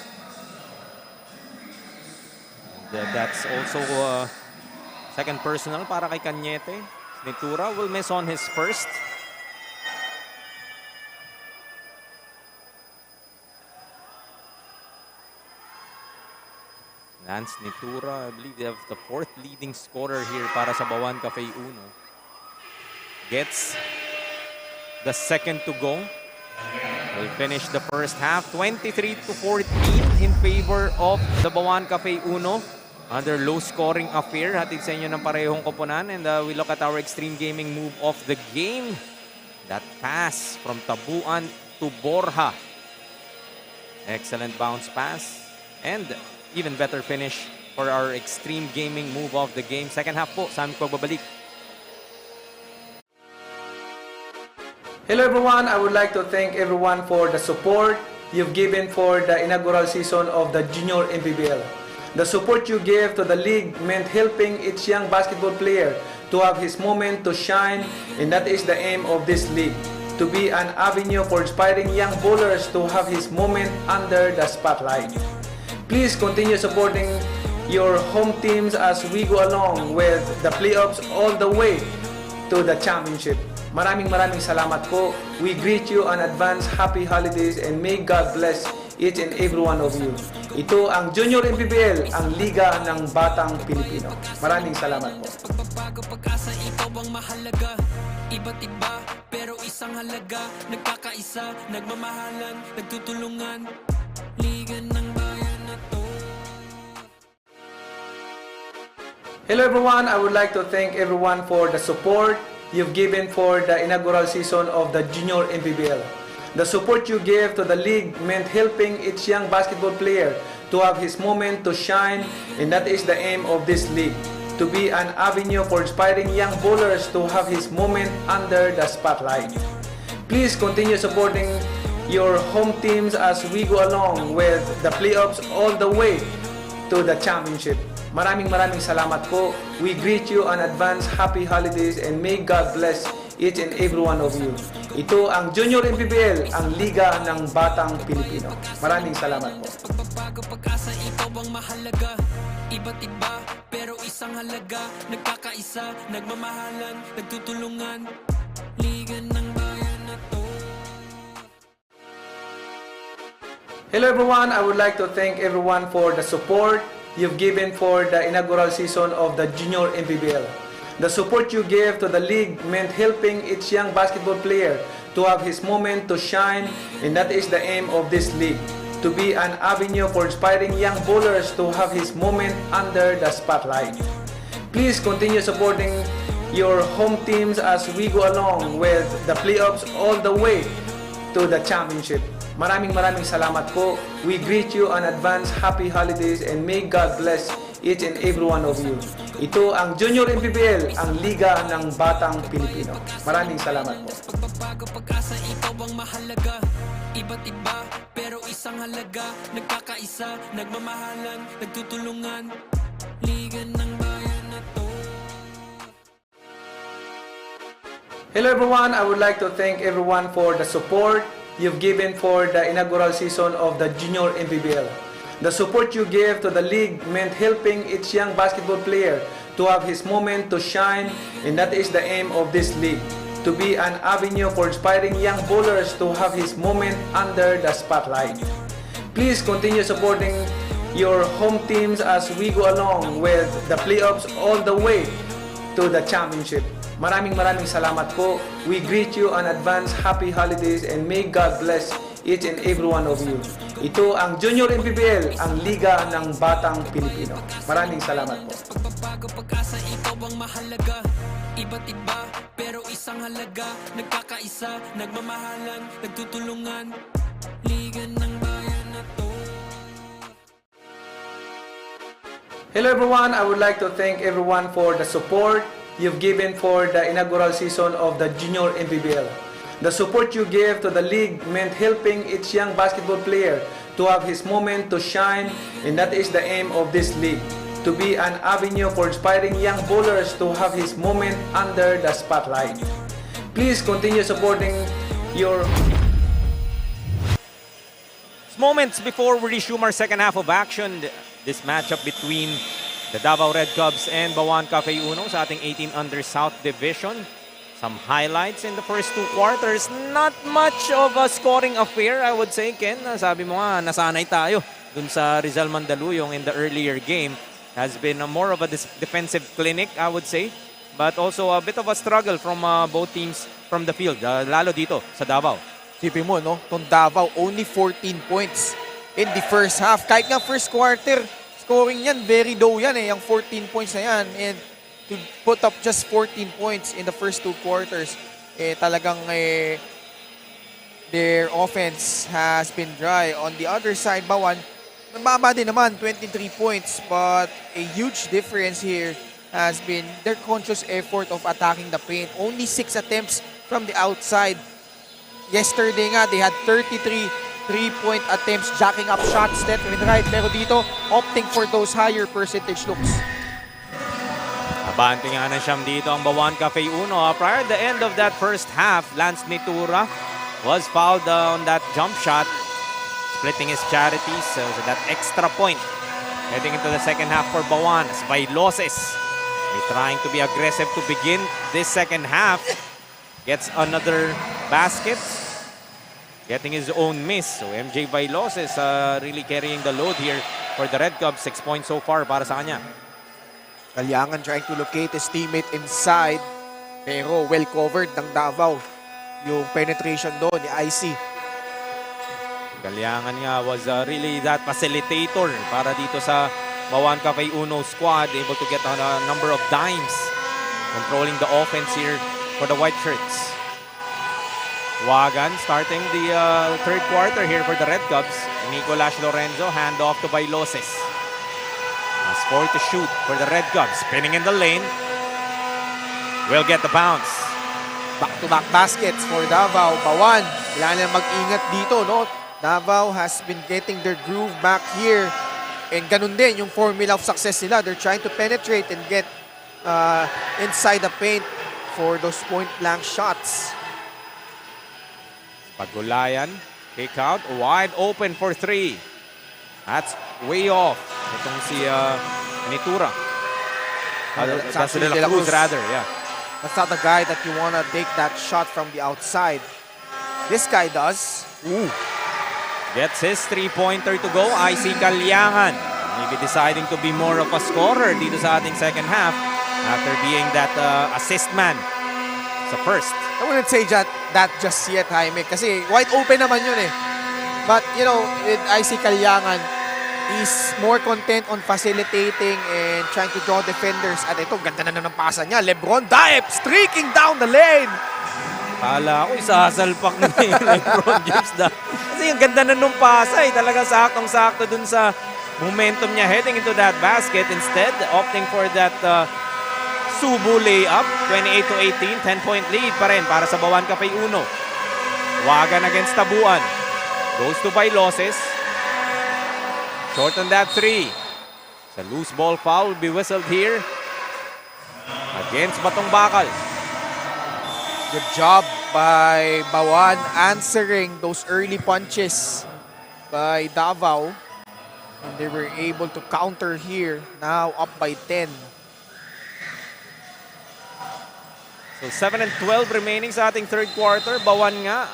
And that's also second personal para kay Cañete. Nitura will miss on his first. Lance Nitura, I believe they have the fourth leading scorer here para sa Bauan Cafe Uno. Gets the second to go. Will finish the first half 23-14 in favor of the Bauan Cafe Uno. Another low-scoring affair. Hatid sa inyo ng parehong koponan. And we look at our extreme gaming move of the game. That pass from Tabuan to Borja. Excellent bounce pass. And even better finish for our extreme gaming move of the game. Second half po, sa aming pagbabalik. Hello everyone, I would like to thank everyone for the support you've given for the inaugural season of the Junior MPBL. The support you gave to the league meant helping each young basketball player to have his moment to shine, and that is the aim of this league, to be an avenue for inspiring young bowlers to have his moment under the spotlight. Please continue supporting your home teams as we go along with the playoffs all the way to the championship. Maraming salamat po. We greet you on advance happy holidays and may God bless each and every one of you. Ito ang Junior MPBL, ang Liga ng Batang Pilipino. Maraming salamat po. Pagbabago pag-asa, ikaw ang mahalaga. Iba't iba, pero isang halaga. Nagkakaisa, nagmamahalan, nagtutulungan. Liga ng bayan na to. Hello everyone, I would like to thank everyone for the support you've given for the inaugural season of the Junior MPBL. The support you gave to the league meant helping each young basketball player to have his moment to shine, and that is the aim of this league, to be an avenue for inspiring young bowlers to have his moment under the spotlight. Please continue supporting your home teams as we go along with the playoffs all the way to the championship. Maraming salamat po. We greet you on advance happy holidays and may God bless each and every one of you. Ito ang Junior MPBL, ang Liga ng Batang Pilipino. Maraming salamat po. Pagbabago pag-asa, ikaw ang mahalaga. Iba't iba, pero isang halaga. Nagkakaisa, nagmamahalan, nagtutulungan. Liga ng bayan na to. Hello everyone, I would like to thank everyone for the support you've given for the inaugural season of the Junior MPBL. The support you gave to the league meant helping each young basketball player to have his moment to shine, and that is the aim of this league, to be an avenue for inspiring young bowlers to have his moment under the spotlight. Please continue supporting your home teams as we go along with the playoffs all the way to the championship. Maraming salamat po. We greet you on advance happy holidays and may God bless each and every one of you. Ito ang Junior MPBL, ang Liga ng Batang Pilipino. Maraming salamat po. Pagbabago pag-asa, ikaw ang mahalaga. Iba't iba, pero isang halaga. Nagkakaisa, nagmamahalan, nagtutulungan. Liga ng bayan na to. Hello everyone, I would like to thank everyone for the support you've given for the inaugural season of the Junior MPBL. The support you gave to the league meant helping each young basketball player to have his moment to shine, and that is the aim of this league, to be an avenue for inspiring young bowlers to have his moment under the spotlight. Please continue supporting your home teams as we go along with the playoffs all the way to the championship. Maraming salamat po. We greet you on advance happy holidays and may God bless each and every one of you. Ito ang Junior MPBL, ang Liga ng Batang Pilipino. Maraming salamat po. Pagbabago, pag-asa, ikaw ang mahalaga. Iba't iba, pero isang halaga. Nagkakaisa, nagmamahalan, nagtutulungan. Liga ng bayan na to. Hello everyone, I would like to thank everyone for the support you've given for the inaugural season of the Junior MPBL. The support you gave to the league meant helping each young basketball player to have his moment to shine, and that is the aim of this league, to be an avenue for inspiring young bowlers to have his moment under the spotlight. Please continue supporting your... Moments before we resume our second half of action, this matchup between the Davao Red Cubs and Bauan Vs sa ating 18 under South Division. Some highlights in the first two quarters. Not much of a scoring affair, I would say, Ken. Sabi mo nga, nasanay tayo dun sa Rizal Mandaluyong in the earlier game. Has been more of a defensive clinic, I would say. But also a bit of a struggle from both teams from the field, lalo dito sa Davao. Sipin mo, no? Itong Davao, only 14 points in the first half. Kahit nga first quarter, scoring yan, very low yan eh, yung 14 points na yan. And to put up just 14 points in the first two quarters, talagang their offense has been dry. On the other side, Bauan, mababa din naman, 23 points. But a huge difference here has been their conscious effort of attacking the paint. Only 6 attempts from the outside. Yesterday nga, they had 33 3-point attempts, jacking up shots left and right. Pero dito, opting for those higher percentage looks. Abante nga na siyam dito ang Bauan Vs. Prior to the end of that first half, Lance Nitura was fouled on that jump shot, splitting his charities. So that extra point heading into the second half for Bauan as Vailoses trying to be aggressive to begin this second half. Gets another basket, getting his own miss. So MJ Vailoses really carrying the load here for the Red Cubs. 6 points so far para sa kanya. Kalyangan trying to locate his teammate inside. Pero well covered ng Davao. Yung penetration doon ni IC. Kalyangan nga was really that facilitator para dito sa Bauan Vs squad. Able to get a number of dimes. Controlling the offense here for the White Shirts. Wagan starting the third quarter here for the Red Cubs. Nicolas Lorenzo, hand off to Vailoses. A score to shoot for the Red Cubs. Spinning in the lane. Will get the bounce. Back-to-back baskets for Davao. Bauan, kailangan mag-ingat dito, no? Davao has been getting their groove back here. And ganun din yung formula of success nila. They're trying to penetrate and get inside the paint for those point-blank shots. Pagulayan, kick out, wide open for 3. That's way off. Itong si Nitura. That's De La Cruz rather, yeah. That's not the guy that you want to take that shot from the outside. This guy does. Ooh. Gets his 3-pointer to go. IC Kalyangan. Maybe deciding to be more of a scorer dito sa ating second half after being that assist man sa first. I wouldn't say that just yet, Jaime, kasi wide open naman yun eh. But, you know, with IC Kalyangan, he's more content on facilitating and trying to draw defenders. At ito, ganda na ng pasa niya. Lebron dive, streaking down the lane. Kala ko isasalpak na yung Lebron James na. Kasi yung ganda na nung pasa eh. Talaga saktong-sakto dun sa momentum niya heading into that basket. Instead, opting for that Subo layup. 28-18, 10-point lead pa rin para sa Bauan Vs. Wagan against Tabuan. Goes to Vailoses. Short on that 3. It's a loose ball foul will be whistled here against Batong Bakal. Good job by Bauan answering those early punches by Davao. And they were able to counter here. Now up by 10. So 7 and 12 remaining sa ating third quarter. Bauan nga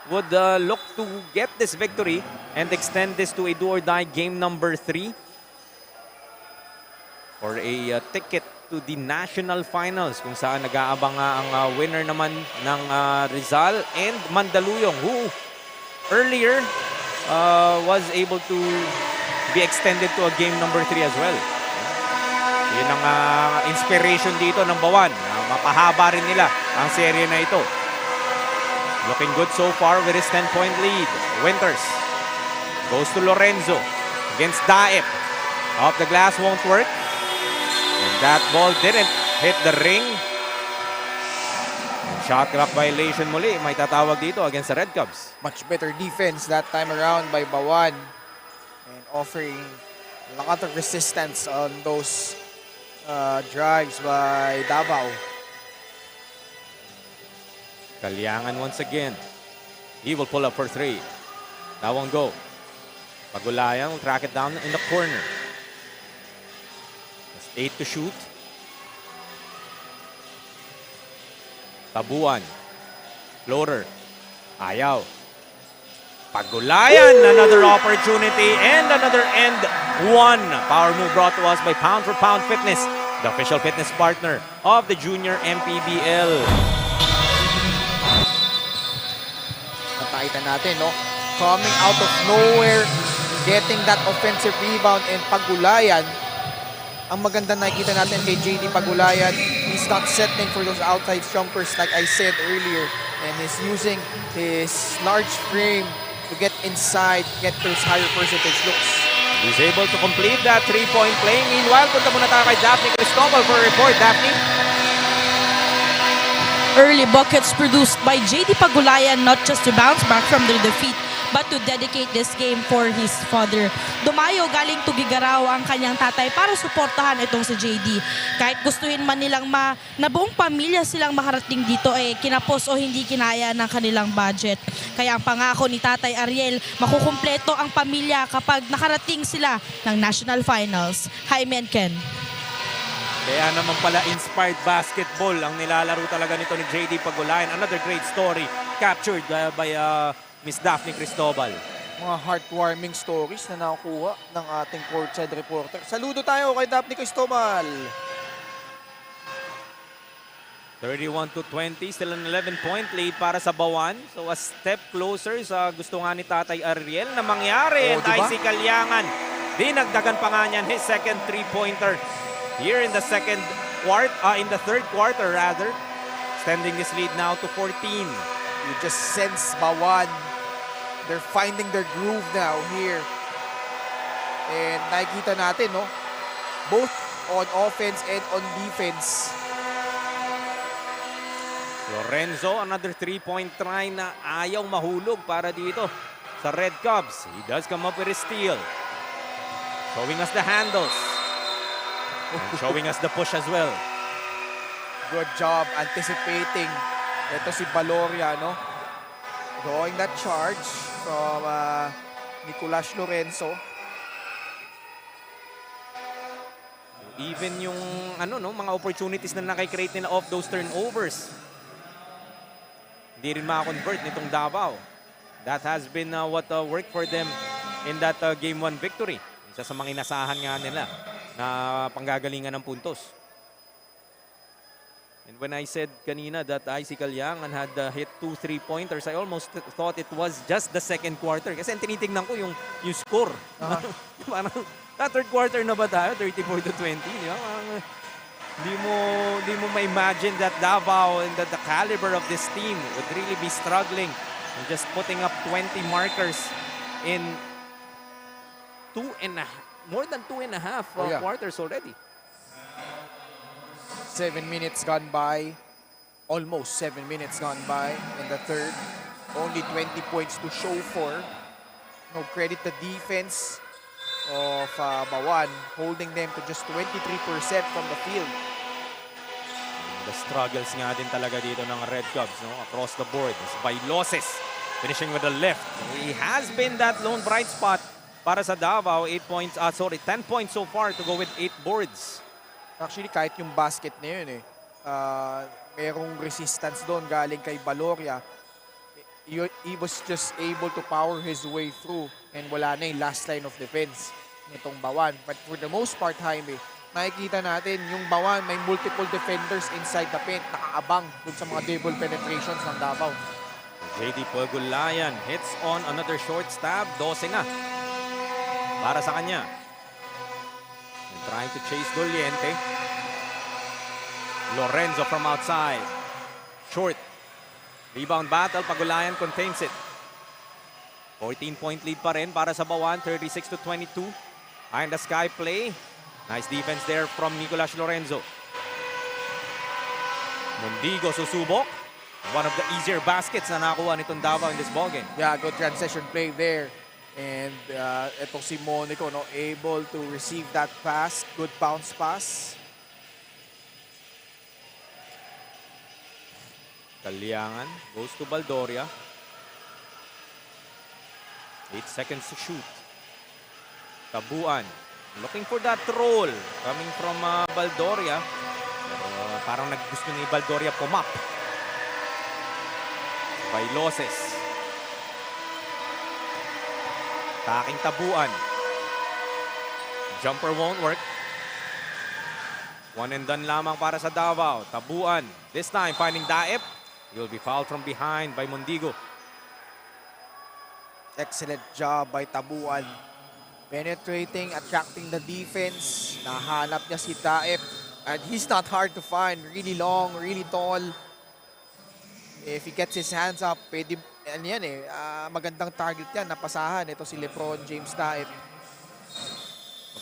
would look to get this victory and extend this to a do-or-die game number 3 for a ticket to the national finals kung saan nag-aabang ang winner naman ng Rizal and Mandaluyong, who earlier was able to be extended to a game number 3 as well. Yun ang inspiration dito ng Bauan. Mapahaba rin nila ang serye na ito. Looking good so far with his 10-point lead. Winters goes to Lorenzo against Daep. Off the glass won't work. And that ball didn't hit the ring. And shot clock violation muli. May tatawag dito against the Red Cubs. Much better defense that time around by Bauan. And offering a lot of resistance on those drives by Davao. Kalyangan once again. He will pull up for 3. That won't go. Pagulayan will track it down in the corner. That's 8 to shoot. Tabuan. Floater. Ayaw. Pagulayan. Another opportunity and another end one. Power move brought to us by Pound for Pound Fitness, the official fitness partner of the Junior MPBL. Nakita natin, no? Coming out of nowhere, getting that offensive rebound and Pagulayan. Ang maganda nakikita natin kay JD Pagulayan, he's not settling for those outside jumpers like I said earlier. And he's using his large frame to get inside, get those higher percentage looks. He's able to complete that 3-point play. Meanwhile, punta muna tayo kay Daphne Cristobal for a report. Daphne? Early buckets produced by JD Pagulayan, not just to bounce back from their defeat, but to dedicate this game for his father. Dumayo galing to Gigaraw ang kanyang tatay para suportahan itong si JD. Kahit gustuhin man nilang na buong pamilya silang makarating dito, kinapos o hindi kinaya ng kanilang budget. Kaya ang pangako ni Tatay Ariel, makukumpleto ang pamilya kapag nakarating sila ng national finals. Jaime and Ken. Kaya naman pala inspired basketball ang nilalaro talaga nito ni JD Pagulayan. Another great story captured by Miss Daphne Cristobal. Mga heartwarming stories na nakukuha ng ating courtside reporter. Saludo tayo kay Daphne Cristobal. 31-20, still an 11-point lead para sa Bauan. So a step closer sa gusto nga ni Tatay Ariel na mangyari. And diba? IC Kalyangan, dinagdagan pa nga niyan his second 3-pointer. Here in the third quarter rather, extending this lead now to 14. You just sense Bauan. They're finding their groove now here. And nakikita natin, no? Both on offense and on defense. Lorenzo, another 3-point try na ayaw mahulog para dito sa Red Cubs. He does come up with a steal. Showing us the handles. And showing us the push as well. Good job anticipating. Ito si Valoria, no? Drawing that charge from Nicolas Lorenzo. Even yung mga opportunities na nakikreate nila off those turnovers, hindi rin makakonvert nitong Davao. That has been what worked for them in that Game 1 victory. Isa sa mga inasahan nga nila na panggagalingan ng puntos. And when I said kanina that IC Kalyangan had hit 2 3-pointers, I almost thought it was just the second quarter. Kasi tinitignan ko yung score. Parang, third quarter na ba tayo? 34-20. Di ba? Di mo ma-imagine that Davao and that the caliber of this team would really be struggling and just putting up 20 markers in more than 2.5 quarters already. 7 minutes gone by. Almost 7 minutes gone by in the third. Only 20 points to show for. No credit the defense of Bauan, holding them to just 23% from the field. The struggles nga din talaga dito ng Red Cubs, no? Across the board. It's by losses. Finishing with the left. He has been that lone bright spot para sa Davao. 10 points so far to go with 8 boards. Actually, kahit yung basket na yun merong resistance doon galing kay Valoria. He was just able to power his way through and wala na yung last line of defense nitong Bauan. But for the most part, Jaime, makikita natin yung Bauan may multiple defenders inside the paint, nakaabang dun sa mga double penetrations ng Davao. JD Pagulayan hits on another short stab. 12 na para sa kanya. And trying to chase Doliente. Lorenzo from outside. Short. Rebound battle. Pagulayan contains it. 14-point lead pa rin para sa Bauan. 36-22. Behind the sky play. Nice defense there from Nicolas Lorenzo. Mundigo susubok. One of the easier baskets na nakuha nitong Davao in this ballgame. Yeah, good transition play there. And itong si Monico, no, able to receive that pass. Good bounce pass. Kalyangan goes to Baldoria. 8 seconds to shoot. Tabuan. Looking for that roll. Coming from Baldoria. Pero parang naggusto ni Baldoria pumap. Bailoses. Taking Tabuan. Jumper won't work. One and done lamang para sa Davao. Tabuan. This time finding Daep. He will be fouled from behind by Mundigo. Excellent job by Tabuan. Penetrating, attracting the defense. Nahanap niya si Daep. And he's not hard to find. Really long, really tall. If he gets his hands up, pwede, ano yan eh, magandang target yan, napasahan. Ito si Lebron James Daep.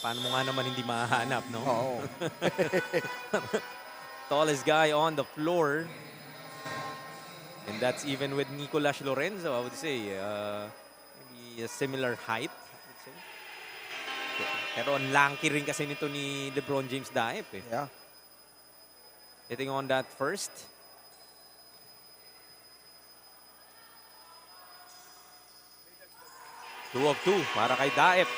Paano mo nga naman hindi mahanap, no? Oo. Tallest guy on the floor. And that's even with Nicolas Lorenzo, I would say. Maybe a similar height, I would say. Pero ang lanky rin kasi nito ni Lebron James Daep eh. Yeah. Hitting on that first. 2 of 2 para kay Daep.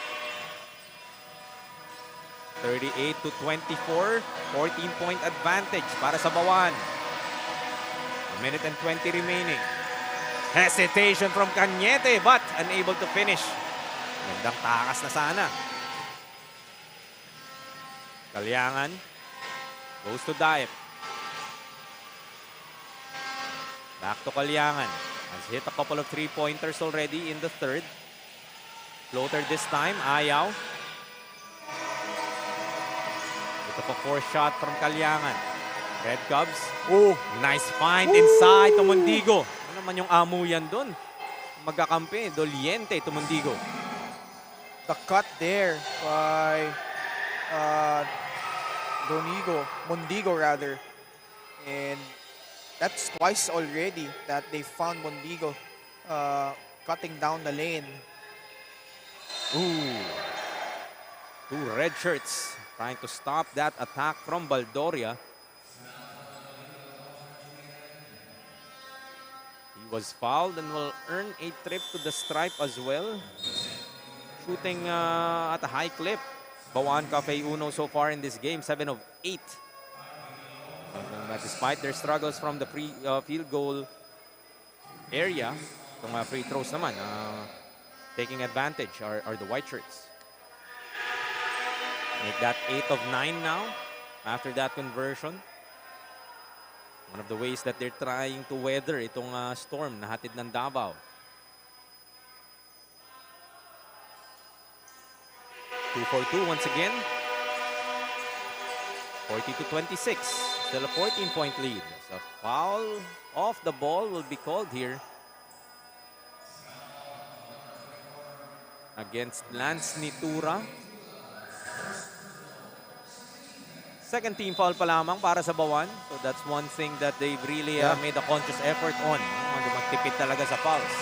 38-24. 14-point advantage para sa Bauan. A minute and 20 remaining. Hesitation from Cañete but unable to finish. Gandang takas na sana. Kalyangan goes to Daep. Back to Kalyangan. Has hit a couple of three-pointers already in the third. Floater this time, ayaw. Ito pa 4 shot from Kalyangan. Red Cubs. Oh, Nice find inside to Mundigo. Ano naman yung amo yan doon? Magkakampi, Doliente to Mundigo. the cut there by Mundigo rather. And that's twice already that they found Mundigo cutting down the lane. Ooh. 2 red shirts trying to stop that attack from Baldoria. He was fouled and will earn a trip to the stripe as well. Shooting at a high clip. Bauan Cafe Uno so far in this game, 7 of 8. Despite their struggles from the field goal area, itong free throws naman, taking advantage are the white shirts. Make that 8 of 9 now after that conversion. One of the ways that they're trying to weather itong storm na hatid ng Davao. Two for 2 once again. 40-26. Still a 14-point lead. So foul off the ball will be called here against Lance Nitura. Second team foul pa lamang para sa Bauan. So that's one thing that they've really made a conscious effort on. Magtipid talaga sa fouls.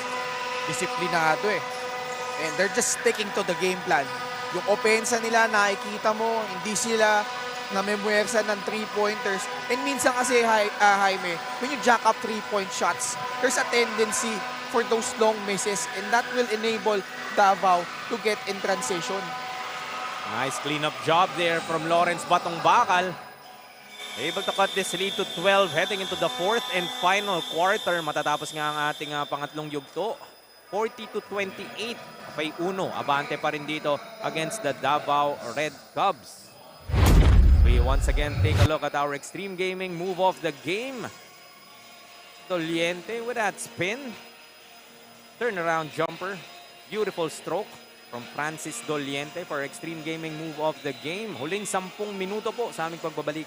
Disiplinado eh. And they're just sticking to the game plan. Yung opensa nila, nakikita mo, hindi sila namemwersa ng 3-pointers. And minsan kasi, Jaime, when you jack up 3-point shots, there's a tendency for those long misses. And that will enable Davao to get in transition. Nice cleanup job there from Lawrence Batong Bakal. Able to cut this lead to 12 heading into the fourth and final quarter. Matatapos nga ang ating pangatlong yugto. 40-28. Davao 1, abante pa rin dito against the Davao Red Cubs. We once again take a look at our Extreme Gaming move of the game. Doliente with that spin. Turnaround jumper. Beautiful stroke from Francis Doliente for Extreme Gaming move of the game. Huling 10 minuto po sa aming pagbabalik.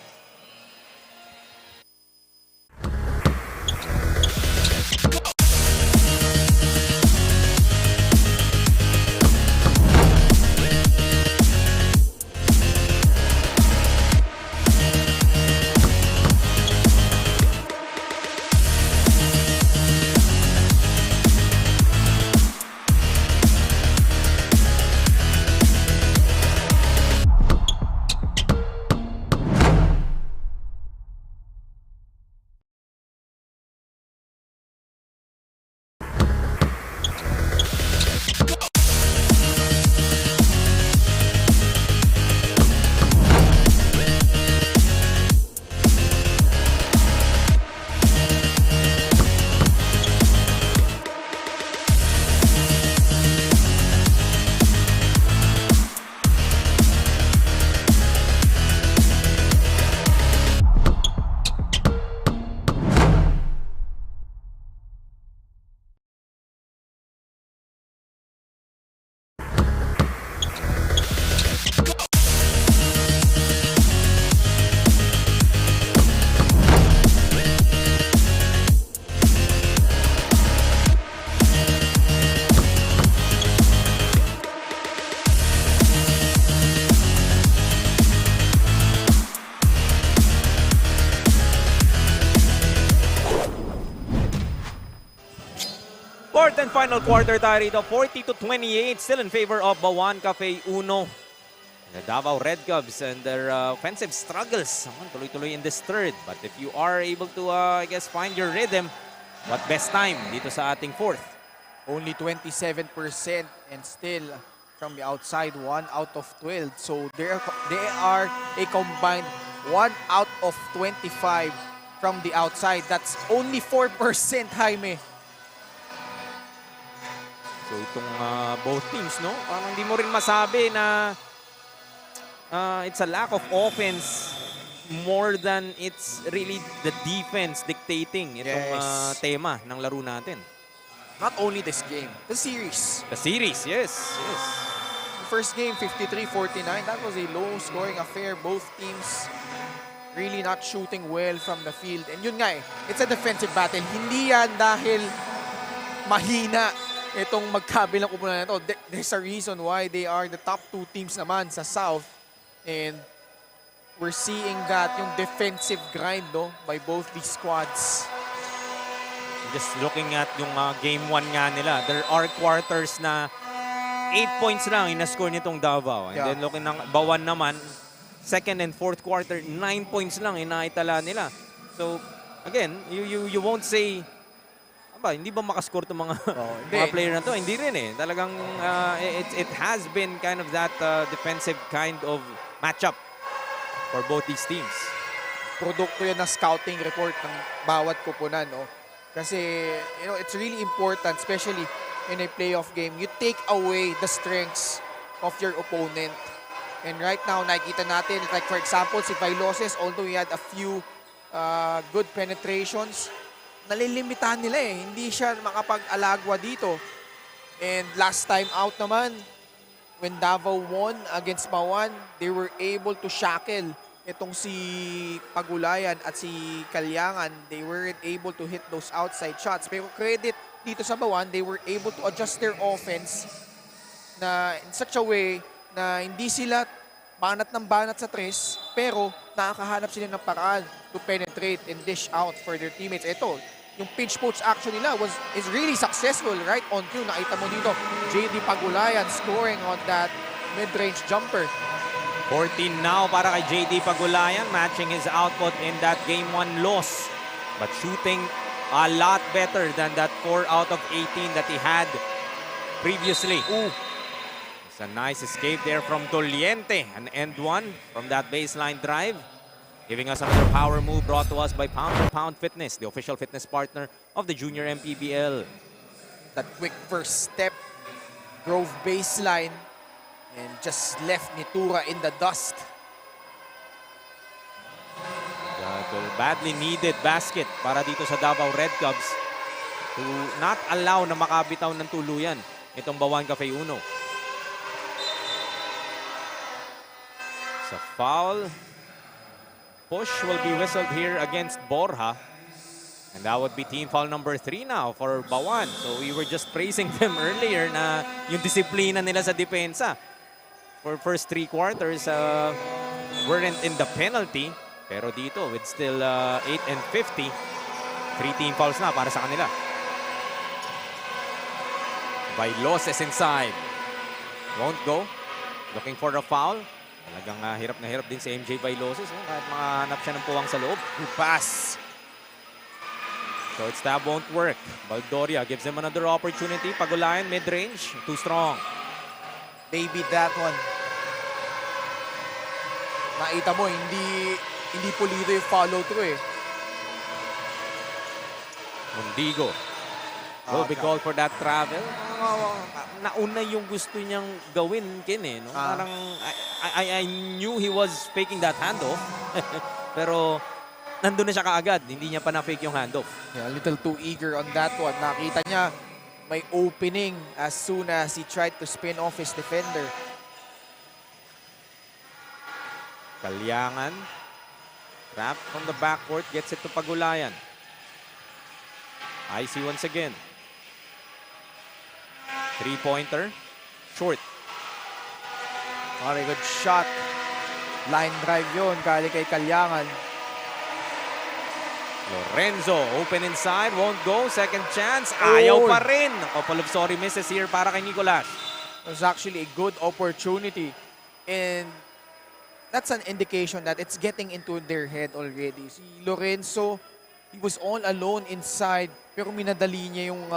Fourth and final quarter tayo rito, 40-28, still in favor of Bauan Cafe 1. The Davao Red Cubs and their offensive struggles. Tuloy-tuloy in this third. But if you are able to, I guess, find your rhythm, what best time dito sa ating fourth? Only 27% and still from the outside, 1 out of 12. So they are a combined 1 out of 25 from the outside. That's only 4%, Jaime. So itong both teams, no? Parang hindi mo rin masabi na it's a lack of offense more than it's really the defense dictating itong tema ng laro natin. Not only this game, the series. The series, yes. First game, 53-49. That was a low-scoring affair. Both teams really not shooting well from the field. And yun nga it's a defensive battle. Hindi yan dahil mahina itong magkabilang kupunan na ito. There's a reason why they are the top 2 teams naman sa South. And we're seeing that yung defensive grind by both these squads. Just looking at yung game 1 nga nila, there are quarters na 8 points lang ina-score nitong Davao. And then looking ng Bauan naman, second and fourth quarter, 9 points lang inaitala nila. So again, you won't say, hindi ba makascore itong mga, mga player na to? Hindi rin Talagang it has been kind of that defensive kind of matchup for both these teams. Produkto yan ng scouting report ng bawat kupunan. Kasi, it's really important, especially in a playoff game, you take away the strengths of your opponent. And right now, nakikita natin, like for example, si Vailoses, although he had a few good penetrations, nalilimitahan nila Hindi siya makapag-alagwa dito. And last time out naman, when Davao won against Bauan, they were able to shackle itong si Pagulayan at si Kalyangan. They weren't able to hit those outside shots. Pero credit dito sa Bauan, they were able to adjust their offense na in such a way na hindi sila banat ng banat sa tres, pero nakakahanap sila ng paraan to penetrate and dish out for their teammates. Ito, yung pinch poach action nila is really successful, right on cue. Nakita mo dito, JD Pagulayan scoring on that mid-range jumper. 14 now para kay JD Pagulayan, matching his output in that Game 1 loss. But shooting a lot better than that 4 out of 18 that he had previously. It's a nice escape there from Doliente. An end one from that baseline drive. Giving us another power move brought to us by Pound for Pound Fitness, the official fitness partner of the Junior MPBL. That quick first step, drove baseline, and just left Nitura in the dust. The badly needed basket para dito sa Davao Red Cubs to not allow na makabitaw ng tuluyan itong Bauan Cafe Uno. Sa foul. Push will be whistled here against Borja. And that would be team foul number 3 now for Bauan. So we were just praising them earlier na yung disiplina nila sa depensa. For first 3 quarters, weren't in the penalty. Pero dito, with still 8 and 50, 3 team fouls na para sa kanila. Bailoses inside. Won't go. Looking for a foul. Talagang hirap na hirap din si MJ Bailoses. Kahit makahanap siya ng puwang sa loob. Good pass. Short stab won't work. Baldoria gives him another opportunity. Pagulayan, mid-range. Too strong. Maybe that one. Nakita mo, hindi pulido yung follow through eh. Mundigo. Will be called for that travel. Nauna yung gusto niyang gawin, Ken eh. No? Parang, I knew he was faking that handoff. Pero, nandun na siya kaagad. Hindi niya pa na-fake yung handoff. Yeah, a little too eager on that one. Nakita niya may opening as soon as he tried to spin off his defender. Kalyangan. Trap from the backcourt. Gets it to Pagulayan. Icy once again. 3-pointer. Short. Very good shot. Line drive yun. Galing kay Kalyangan. Lorenzo open inside. Won't go. Second chance. Ayaw pa rin. A couple of sorry misses here para kay Nicolas. It was actually a good opportunity. And that's an indication that it's getting into their head already. Si Lorenzo, he was all alone inside. Pero minadali niya yung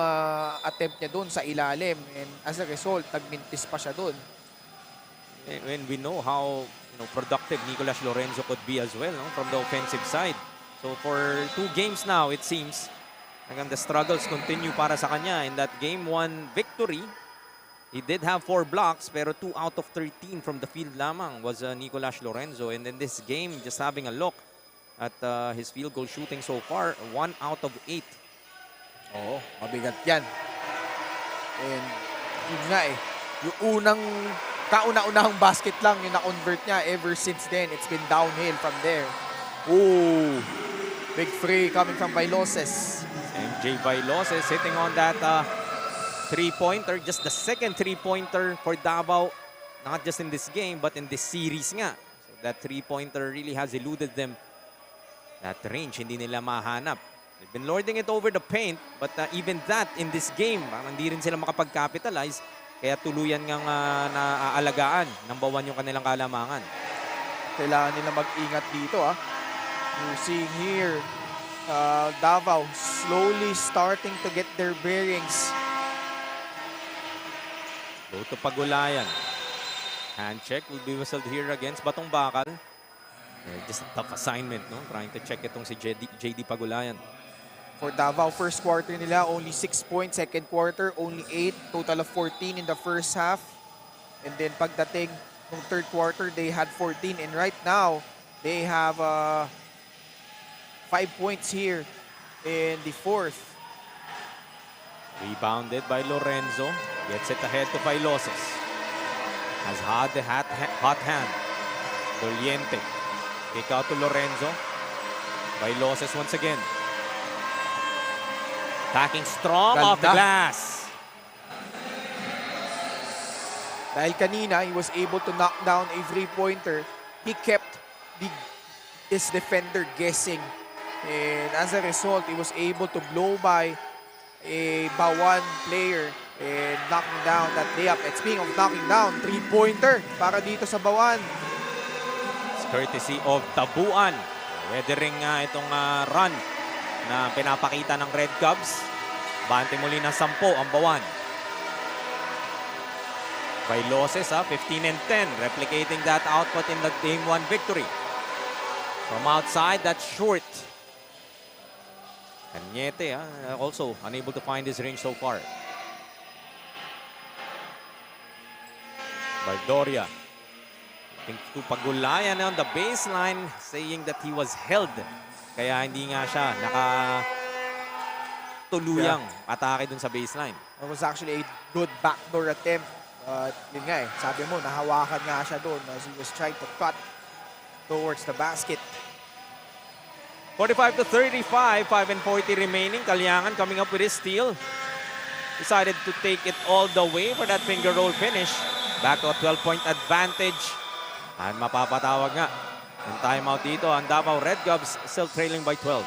attempt niya doon sa ilalim. And as a result, nagmintis pa siya doon. When we know how productive Nicolas Lorenzo could be as well, no? From the offensive side. So for 2 games now, it seems, the struggles continue para sa kanya. In that game 1 victory, he did have 4 blocks, pero 2 out of 13 from the field lamang was Nicolas Lorenzo. And in this game, just having a look at his field goal shooting so far, 1 out of 8. Oo, mabigat yan. And yun nga eh, yung kauna-unahang basket lang yung na-convert niya. Ever since then, it's been downhill from there. Ooh, big free coming from Bailoses. MJ Bailoses hitting on that 3-pointer. Just the second 3-pointer for Davao. Not just in this game, but in this series nga. So that 3-pointer really has eluded them. That range, hindi nila mahanap. They've been lording it over the paint, but even that in this game, hindi rin sila makapag-capitalize. Kaya tuluyan ngang naaalagaan ng Bauan yung kanilang kalamangan. Kailangan nila mag-ingat dito. You're seeing here, Davao slowly starting to get their bearings. Go to Pagulayan. Hand check will be whistled here against Batong Bakal. Just a tough assignment, no? Trying to check itong si JD Pagulayan. For Davao, first quarter nila, only 6 points. Second quarter, only 8. Total of 14 in the first half. And then pagdating ng third quarter, they had 14. And right now, they have 5 points here in the fourth. Rebounded by Lorenzo. Gets it ahead to Bailoses. Has had the hot hand. Doliente. Kick out to Lorenzo. Bailoses once again. Attacking strong off the glass. Dahil kanina, he was able to knock down a 3-pointer. He kept his defender guessing. And as a result, he was able to blow by a Bauan player and knocking down that layup. And speaking of knocking down, 3-pointer para dito sa Bauan. It's courtesy of Tabuan. Weathering itong run na pinapakita ng Red Cubs. Bante muli ng 10 ang Bauan. Bailoses 15 and 10, replicating that output in the Game 1 victory. From outside, that's short. Cañete also unable to find his range so far. Bardoria. I think to pagulayan on the baseline, saying that he was held. Kaya hindi nga siya tuluyang atake dun sa baseline. It was actually a good backdoor attempt. Yun nga sabi mo, nahawakan nga siya doon as he was trying to cut towards the basket. 45-35, 5:40 remaining. Kalyangan coming up with his steal. Decided to take it all the way for that finger roll finish. Back to a 12-point advantage. At mapapatawag nga yung timeout dito. Ang Davao Red Cubs still trailing by 12.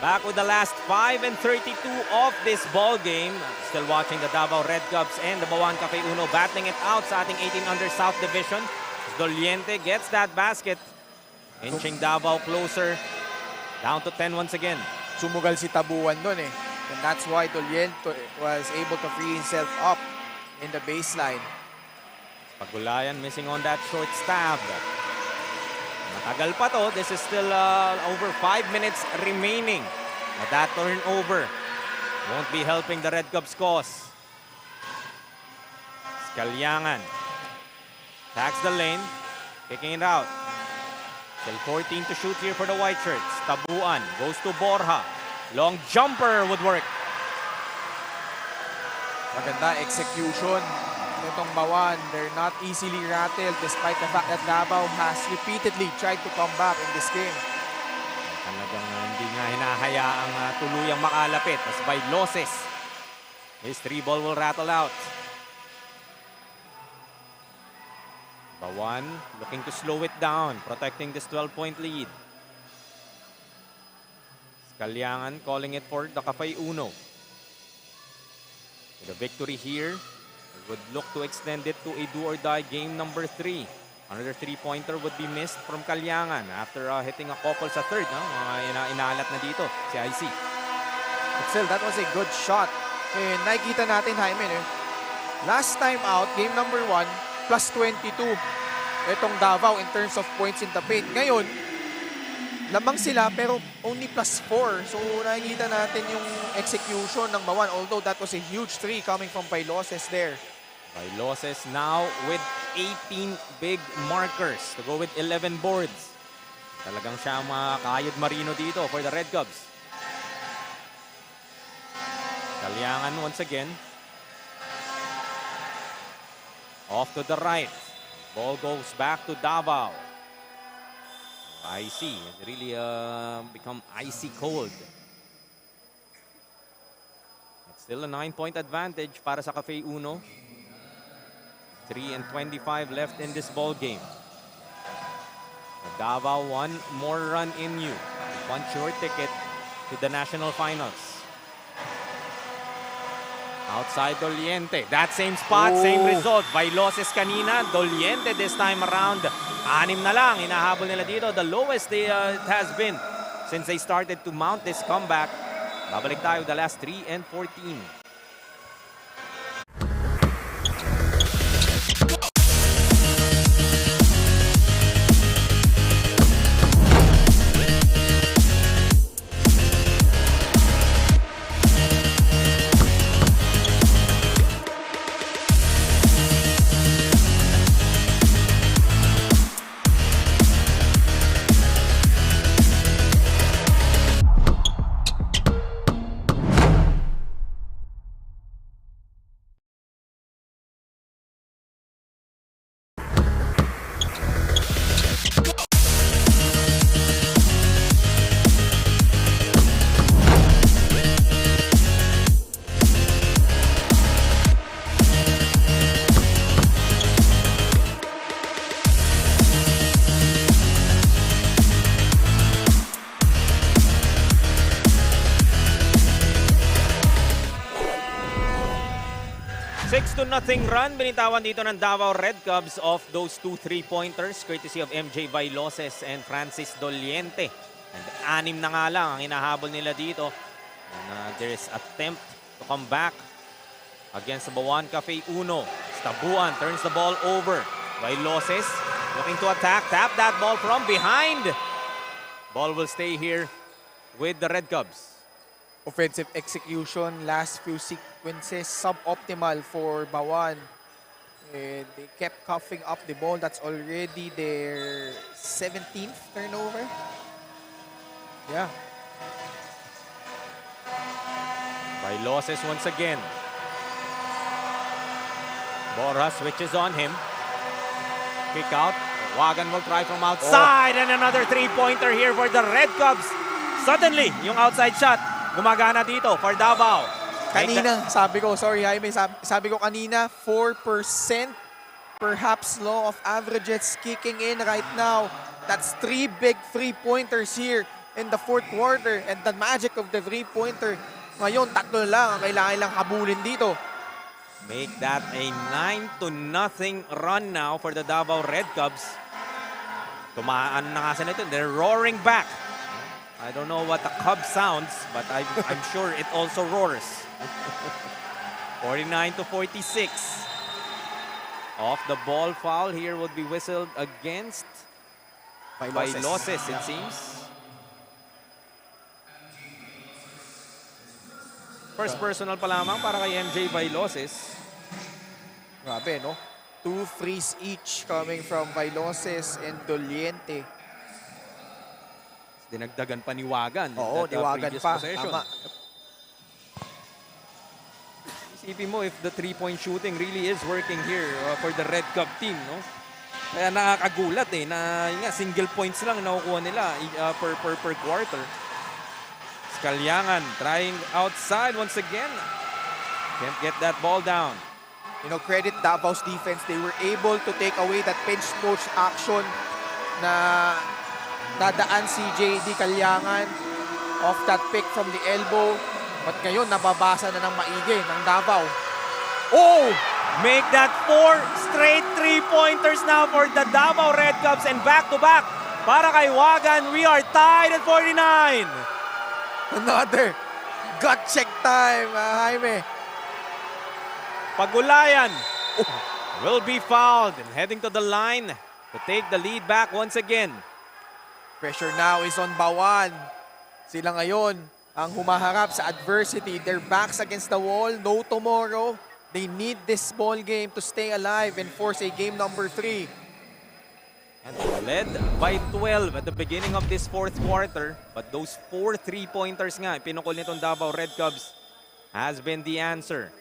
Back with the last 5:32 of this ball game. Still watching the Davao Red Cubs and the Bauan Cafe Uno battling it out sa ating 18 under South Division. Doliente gets that basket. Inching Davao closer. Down to 10 once again. Sumugal si Tabuan doon And that's why Doliente was able to free himself up in the baseline. Pagulayan missing on that short stab. Matagal pa to. This is still over 5 minutes remaining. But that turnover won't be helping the Red Cubs cause. Kalyangan attacks the lane, kicking it out. Still 14 to shoot here for the White Shirts. Tabuan goes to Borja. Long jumper would work. Maganda execution nitong Bauan. They're not easily rattled despite the fact that Davao has repeatedly tried to come back in this game. Talagang hindi nga hinahayaang tuluyang makalapit. As by losses, his 3-ball will rattle out. Bauan looking to slow it down, protecting this 12-point lead. Kalyangan calling it for the Cafe Uno. With a victory here, would look to extend it to a do-or-die game number 3. Another 3-pointer would be missed from Kalyangan after hitting a couple sa third. Inaalat na dito si IC. But still, that was a good shot. Nakikita natin, Jaime, last time out, game number 1, plus 22. Itong Davao in terms of points in the paint. Ngayon, lamang sila pero only plus 4. So nakikita natin yung execution ng Bauan. Although that was a huge 3 coming from Pailoses there. Pailoses now with 18 big markers to go with 11 boards. Talagang siya makakayod marino dito for the Red Cubs. Kalyangan once again. Off to the right. Ball goes back to Davao. Icy. It really become icy cold. It's still a 9-point advantage para sa Cafe Uno. 3:25 left in this ball game. Davao, one more run in you. One short ticket to the national finals. Outside Doliente. That same spot, same result. Bailoses kanina, Doliente this time around. 6 na lang, hinahabol nila dito. The lowest it has been since they started to mount this comeback. Babalik tayo the last 3 and 14. 9-0 run binitawan dito ng Davao Red Cubs off those 2 3-pointers courtesy of MJ Bailoses and Francis Doliente. And 6 na nga lang ang hinahabol nila dito. And there is attempt to come back against the Bauan Cafe Uno. Tabuan turns the ball over. Bailoses looking to attack. Tap that ball from behind. Ball will stay here with the Red Cubs. Offensive execution, last few sequences, suboptimal for Bauan. And they kept coughing up the ball. That's already their 17th turnover. Yeah. Bailoses once again. Bora switches on him. Kick out. Wagan will try from outside. And another 3-pointer here for the Red Cubs. Suddenly, yung outside shot gumagana dito for Davao. Kanina, sabi ko, sorry Jaime, sabi ko kanina, 4% perhaps law of averages kicking in right now. That's 3 big 3-pointers here in the fourth quarter. And the magic of the 3-pointer, ngayon, 3 lang ang kailangan lang habulin dito. Make that a 9-0 run now for the Davao Red Cubs. Tumaan na nga sila ito. They're roaring back. I don't know what the Cub sounds, but I'm sure it also roars. 49-46. Off the ball foul here would be whistled against Bailoses, it seems. First personal pa lamang para kay MJ Bailoses. Grabe, no? 2 threes each coming from Bailoses and Doliente. Dinagdagan pa ni Wagan. Oo, Wagan pa. Tama. Isipin mo if the 3-point shooting really is working here for the Red Cub team, no? Kaya nakakagulat na yun nga, single points lang nakukuha nila per quarter. Kalyangan trying outside once again. Can't get that ball down. You know, credit Davao's defense. They were able to take away that pinch poach action na dadaan si JD Kalyangan off that pick from the elbow. But ngayon, nababasa na ng maigi ng Davao. Oh! Make that 4 straight 3-pointers now for the Davao Red Cubs and back-to-back para kay Wagan. We are tied at 49. Another gut check time, Jaime. Pagulayan will be fouled and heading to the line to take the lead back once again. Pressure now is on Bauan. Sila ngayon ang humaharap sa adversity. Their backs against the wall, no tomorrow. They need this ball game to stay alive and force a game number 3. And led by 12 at the beginning of this fourth quarter. But those 4 3-pointers nga, pinukol nitong Davao Red Cubs has been the answer.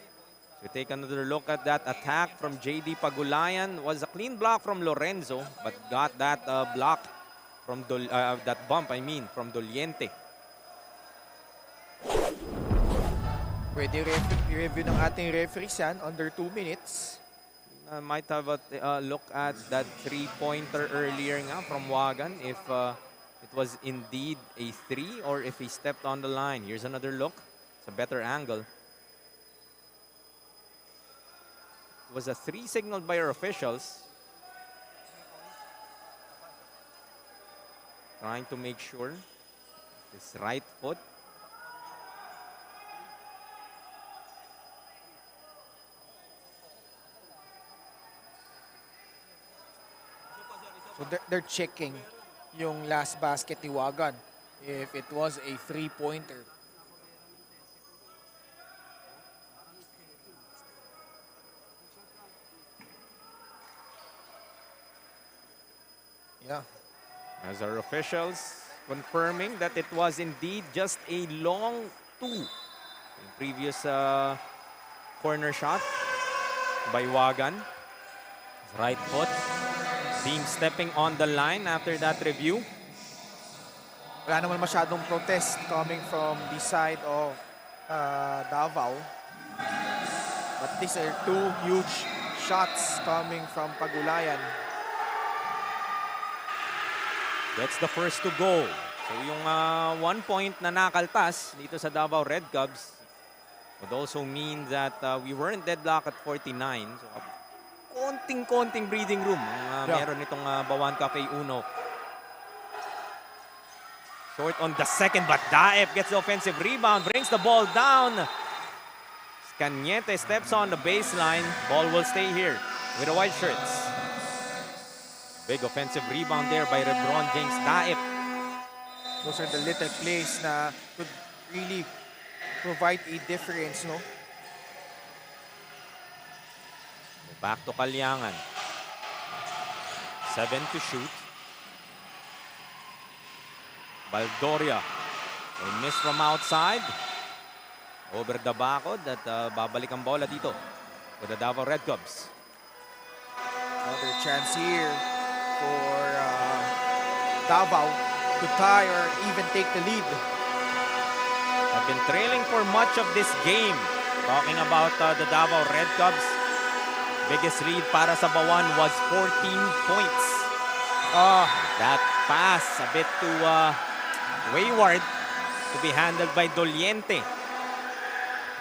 So take another look at that attack from JD Pagulayan. Was a clean block from Lorenzo, but got that block from that bump, from Doliente. Pwede review ng ating referees yan, under 2 minutes. Might have a look at that 3-pointer earlier nga from Wagan if it was indeed a 3 or if he stepped on the line. Here's another look. It's a better angle. It was a 3 signaled by our officials. Trying to make sure his right foot. So they're checking yung last basket ni Wagan if it was a 3-pointer. Yeah. As our officials confirming that it was indeed just a long 2. In previous corner shot by Wagan. His right foot. Team stepping on the line after that review. Wala naman masyadong protest coming from the side of Davao. But these are 2 huge shots coming from Pagulayan. That's the first to go. So yung 1 point na nakaltas dito sa Davao Red Cubs Would also mean that we weren't deadlocked at 49. So, konting-konting breathing room ang meron itong Bauan Cafe Uno. Short on the second, but Daep gets the offensive rebound, brings the ball down. Cañete steps on the baseline. Ball will stay here with the white shirts. Big offensive rebound there by LeBron James Daep. Those are the little plays na could really provide a difference, no? Back to Kalyangan. 7 to shoot. Baldoria. A miss from outside. Over the bakod at babalik ang bola dito for the Davao Red Cubs. Another chance here for Davao to tie or even take the lead. Have been trailing for much of this game. Talking about the Davao Red Cubs. Biggest lead para sa Bauan was 14 points. That pass a bit too wayward to be handled by Doliente.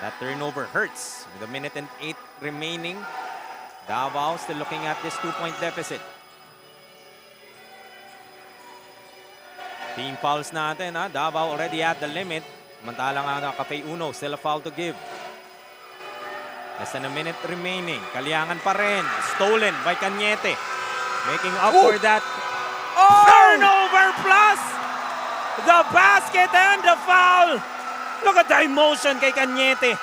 That turnover hurts. With a minute and 8 remaining, Davao still looking at this 2-point deficit. Team fouls natin, ha? Davao already at the limit. Samantalang ang Cafe Uno, still a foul to give. Less than a minute remaining. Kalyangan pa rin. Stolen by Cañete. Making up for that. Turnover plus the basket and the foul. Look at the emotion kay Cañete.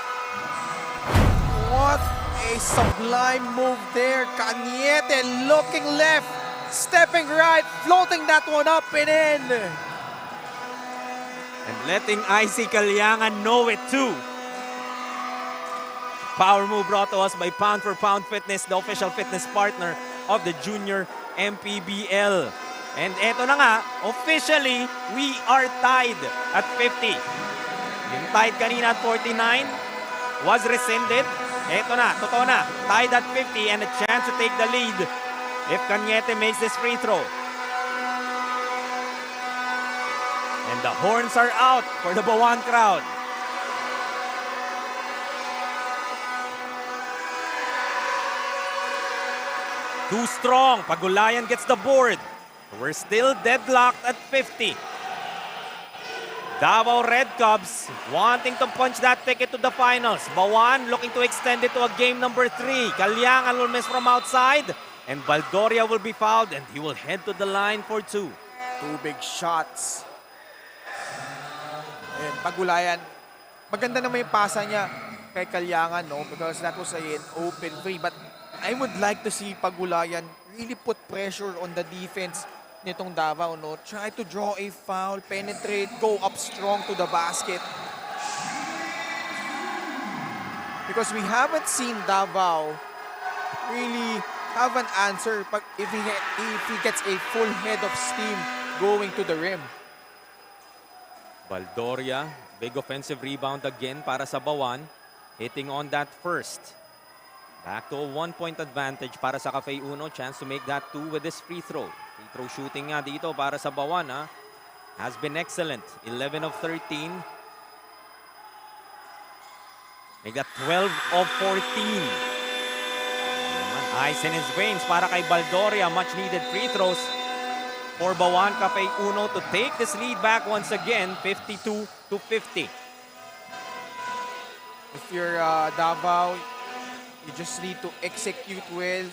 What a sublime move there. Cañete looking left, stepping right, floating that one up and in. And letting Icy Kalyangan know it too. Power move brought to us by Pound for Pound Fitness, the official fitness partner of the Junior MPBL. And eto na nga, officially, we are tied at 50. Yung tied kanina at 49 was rescinded. Eto na, totoo na. Tied at 50 and a chance to take the lead if Cañete makes this free throw. And the horns are out for the Bauan crowd. Too strong. Pagulayan gets the board. We're still deadlocked at 50. Davao Red Cubs wanting to punch that ticket to the finals. Bauan looking to extend it to a game number 3. Kalyangan will miss from outside. And Baldoria will be fouled and he will head to the line for 2. 2 big shots. And Pagulayan, maganda naman yung pasa niya kay Kalyangan, no? Because that was an open free. But I would like to see Pagulayan really put pressure on the defense nitong Davao, no? Try to draw a foul, penetrate, go up strong to the basket. Because we haven't seen Davao really have an answer if he gets a full head of steam going to the rim. Baldoria, big offensive rebound again para sa Bauan. Hitting on that first. Back to a 1-point advantage para sa Cafe Uno. Chance to make that 2 with this free throw. Free throw shooting nga dito para sa Bauan, ha? Has been excellent. 11 of 13. They got 12 of 14. Ice in his veins para kay Baldoria. Much needed free throws for Bauan Cafe Uno to take this lead back once again, 52 to 50. If you're Davao, you just need to execute well.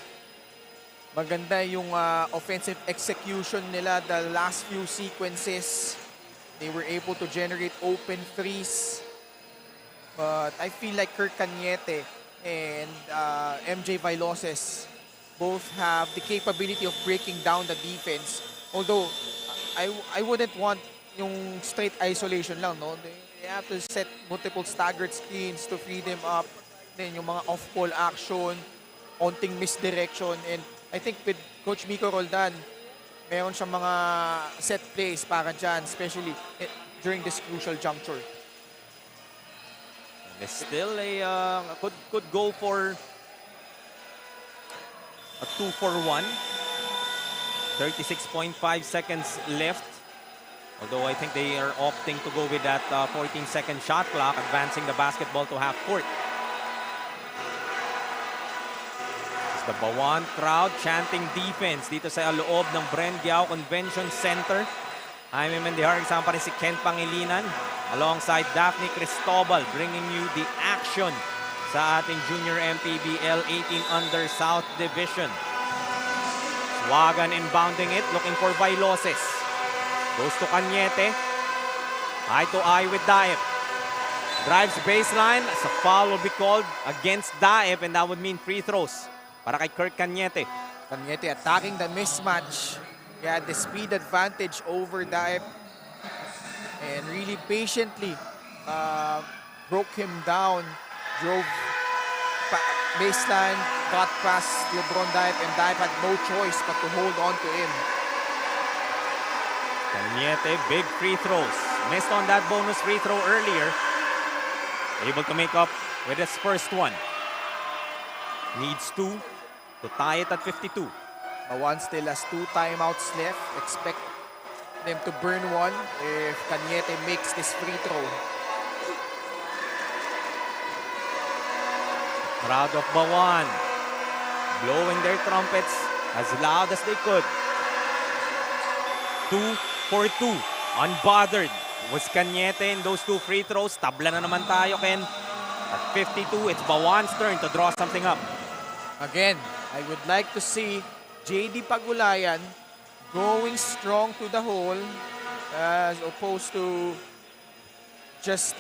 Maganda yung offensive execution nila the last few sequences. They were able to generate open threes. But I feel like Kirk Cañete and MJ Viloses both have the capability of breaking down the defense. Although, I wouldn't want yung straight isolation lang, no? They have to set multiple staggered screens to free them up. Then yung mga off-ball action, onting misdirection. And I think with Coach Miko Roldan, meron siyang mga set plays para dyan, especially during this crucial juncture. And still a could go for a 2-for-1. 36.5 seconds left Although I think they are opting to go with that 14-second shot clock, advancing the basketball to half court. It's the Bauan crowd chanting defense dito sa loob ng Bren Guiao Convention Center. Jaime Mendihar, kasama pa rin si Ken Pangilinan alongside Daphne Cristobal, bringing you the action sa ating Junior MPBL 18 Under South Division. Swagan inbounding it, looking for Bailoses. Goes to Cañete. Eye to eye with Daep. Drives baseline. As a foul will be called against Daep, and that would mean free throws para kay Kirk Cañete. Cañete attacking the mismatch. He had the speed advantage over Daep and really patiently broke him down, drove baseline, got past LeBron Daep, and Daep had no choice but to hold on to him. Cañete, big free throws. Missed on that bonus free throw earlier. Able to make up with his first one. Needs two to tie it at 52. Bauan still has 2 timeouts left. Expect them to burn one if Cañete makes this free throw. Crowd of Bauan blowing their trumpets as loud as they could. 2 for 2. Unbothered was Cañete in those 2 free throws. Tabla na naman tayo, Ken. At 52, it's Bauan's turn to draw something up. Again, I would like to see JD Pagulayan going strong to the hole as opposed to just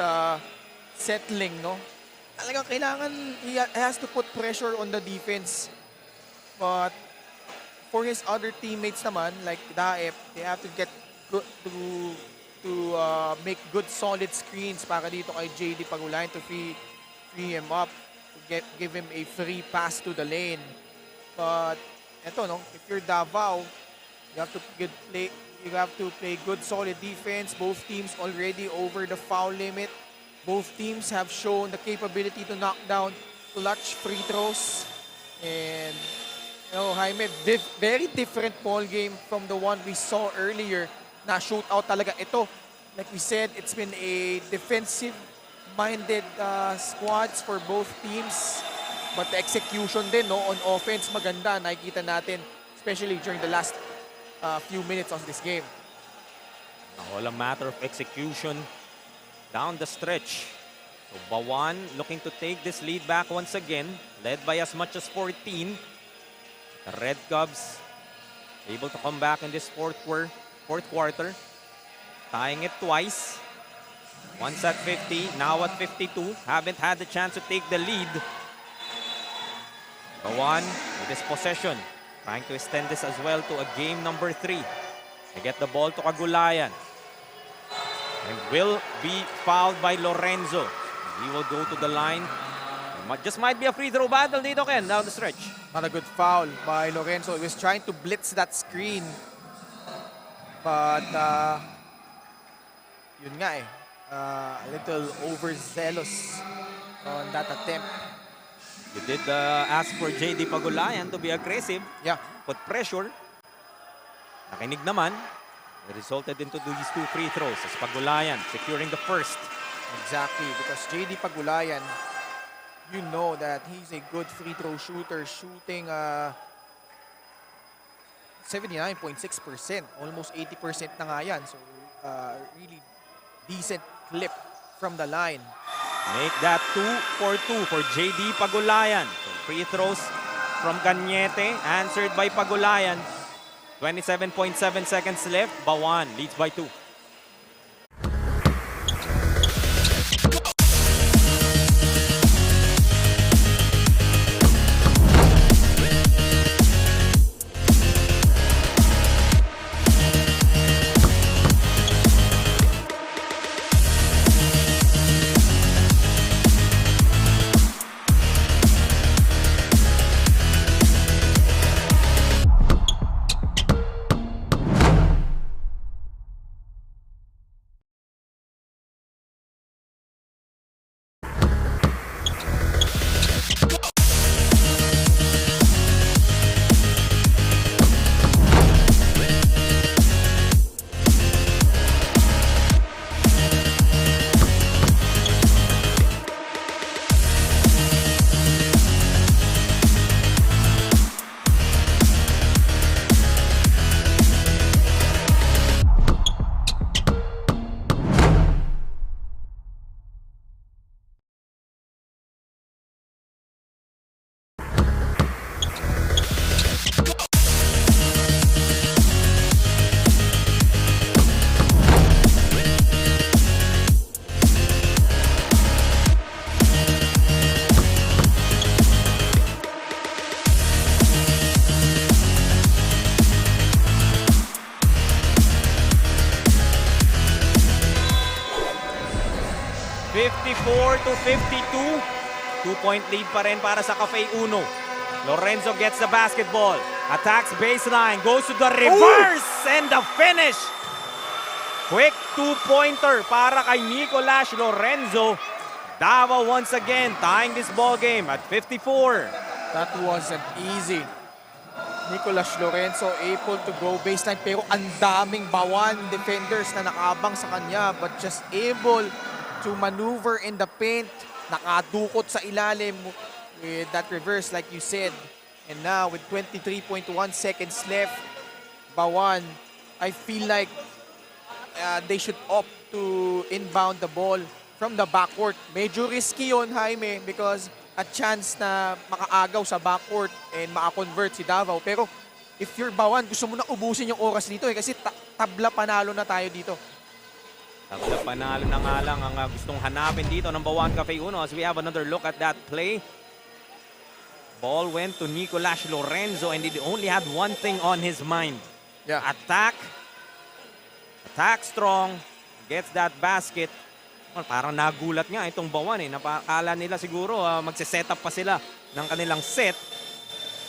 settling, no? Talagang kailangan, he has to put pressure on the defense. But for his other teammates naman, like Daep, they have to get good to make good solid screens para dito kay JD Pagulayan to free him up, to give him a free pass to the lane. But eto, no, if you're Davao, you have to play good solid defense. Both teams already over the foul limit. Both teams have shown the capability to knock down clutch free throws. And you know, Jaime, very different ball game from the one we saw earlier. Na shootout talaga ito. Like we said, it's been a defensive-minded squads for both teams. But the execution din, no, on offense, maganda. Nakikita natin, especially during the last few minutes of this game. All a matter of execution down the stretch. So Bauan looking to take this lead back once again, led by as much as 14. The Red Cubs able to come back in this fourth quarter, tying it twice. Once at 50, now at 52. Haven't had the chance to take the lead. Bauan with his possession, trying to extend this as well to a game number 3. They get the ball to Cagulayan. And will be fouled by Lorenzo. He will go to the line. Just might be a free throw battle dito, Ken, down the stretch. Not a good foul by Lorenzo. He was trying to blitz that screen. But, yun nga eh. A little overzealous on that attempt. You did ask for JD Pagulayan to be aggressive. Yeah. Put pressure. Nakinig naman. It resulted into these 2 free throws as Pagulayan securing the first. Exactly, because JD Pagulayan, you know that he's a good free throw shooter, shooting 79.6%, almost 80% na nga yan. So, really decent clip from the line. Make that 2 for 2 for JD Pagulayan. So free throws from Cañete, answered by Pagulayan. 27.7 seconds left. Bauan leads by 2. 54-52. 2-point lead pa rin para sa Cafe Uno. Lorenzo gets the basketball. Attacks baseline. Goes to the reverse. And the finish. Quick two-pointer para kay Nicolas Lorenzo. Davao once again tying this ball game at 54. That wasn't easy. Nicolas Lorenzo able to go baseline pero ang daming Bauan defenders na nakaabang sa kanya but just able to maneuver in the paint. Nakadukot sa ilalim with that reverse like you said. And now with 23.1 seconds left, Bauan, I feel like they should opt to inbound the ball from the backcourt. Medyo risky yun, Jaime, because a chance na makaagaw sa backcourt and makakonvert si Davao. Pero if you're Bauan, gusto mo na ubusin yung oras dito kasi tabla panalo na tayo dito. Tabla panalo na nga lang ang gustong hanapin dito ng Bauan Cafe Uno as we have another look at that play. Ball went to Nicolas Lorenzo and he only had one thing on his mind. Yeah. Attack strong, gets that basket. Well, parang nagulat nga itong Bauan eh. Napakala nila siguro magse-set up pa sila ng kanilang set.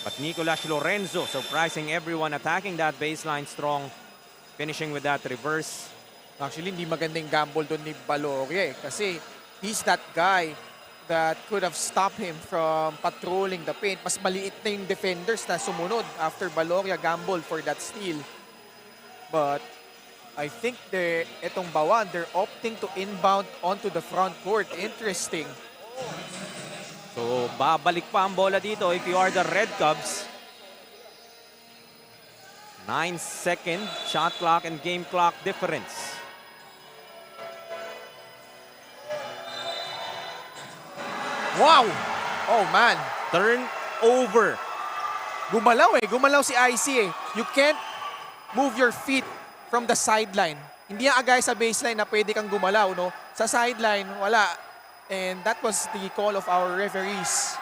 But Nicolas Lorenzo surprising everyone, attacking that baseline strong, finishing with that reverse. Actually, hindi magandang gamble doon ni Valoria kasi he's that guy that could have stopped him from patrolling the paint. Mas maliit na yung defenders na sumunod after Valoria gamble for that steal. But I think itong Bauan, they're opting to inbound onto the front court. Interesting. So, babalik pa ang bola dito if you are the Red Cubs. 9-second shot clock and game clock difference. Wow! Oh man. Turnover. Gumalaw eh. Gumalaw si IC eh. You can't move your feet from the sideline. Hindi yan agay sa baseline na pwede kang gumalaw, no? Sa sideline, wala. And that was the call of our referees.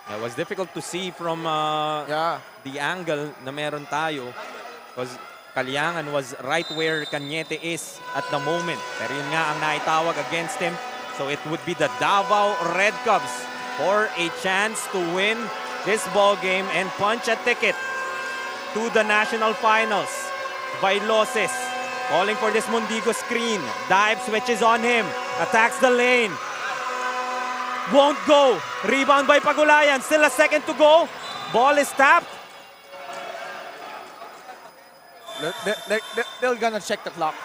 It was difficult to see from the angle na meron tayo because Kalyangan was right where Cañete is at the moment. Pero yun nga ang naitawag against him. So it would be the Davao Red Cubs for a chance to win this ball game and punch a ticket to the national finals. Bailoses calling for this Mundigo screen. Dive switches on him. Attacks the lane. Won't go. Rebound by Pagulayan. Still a second to go. Ball is tapped. They're gonna check the clock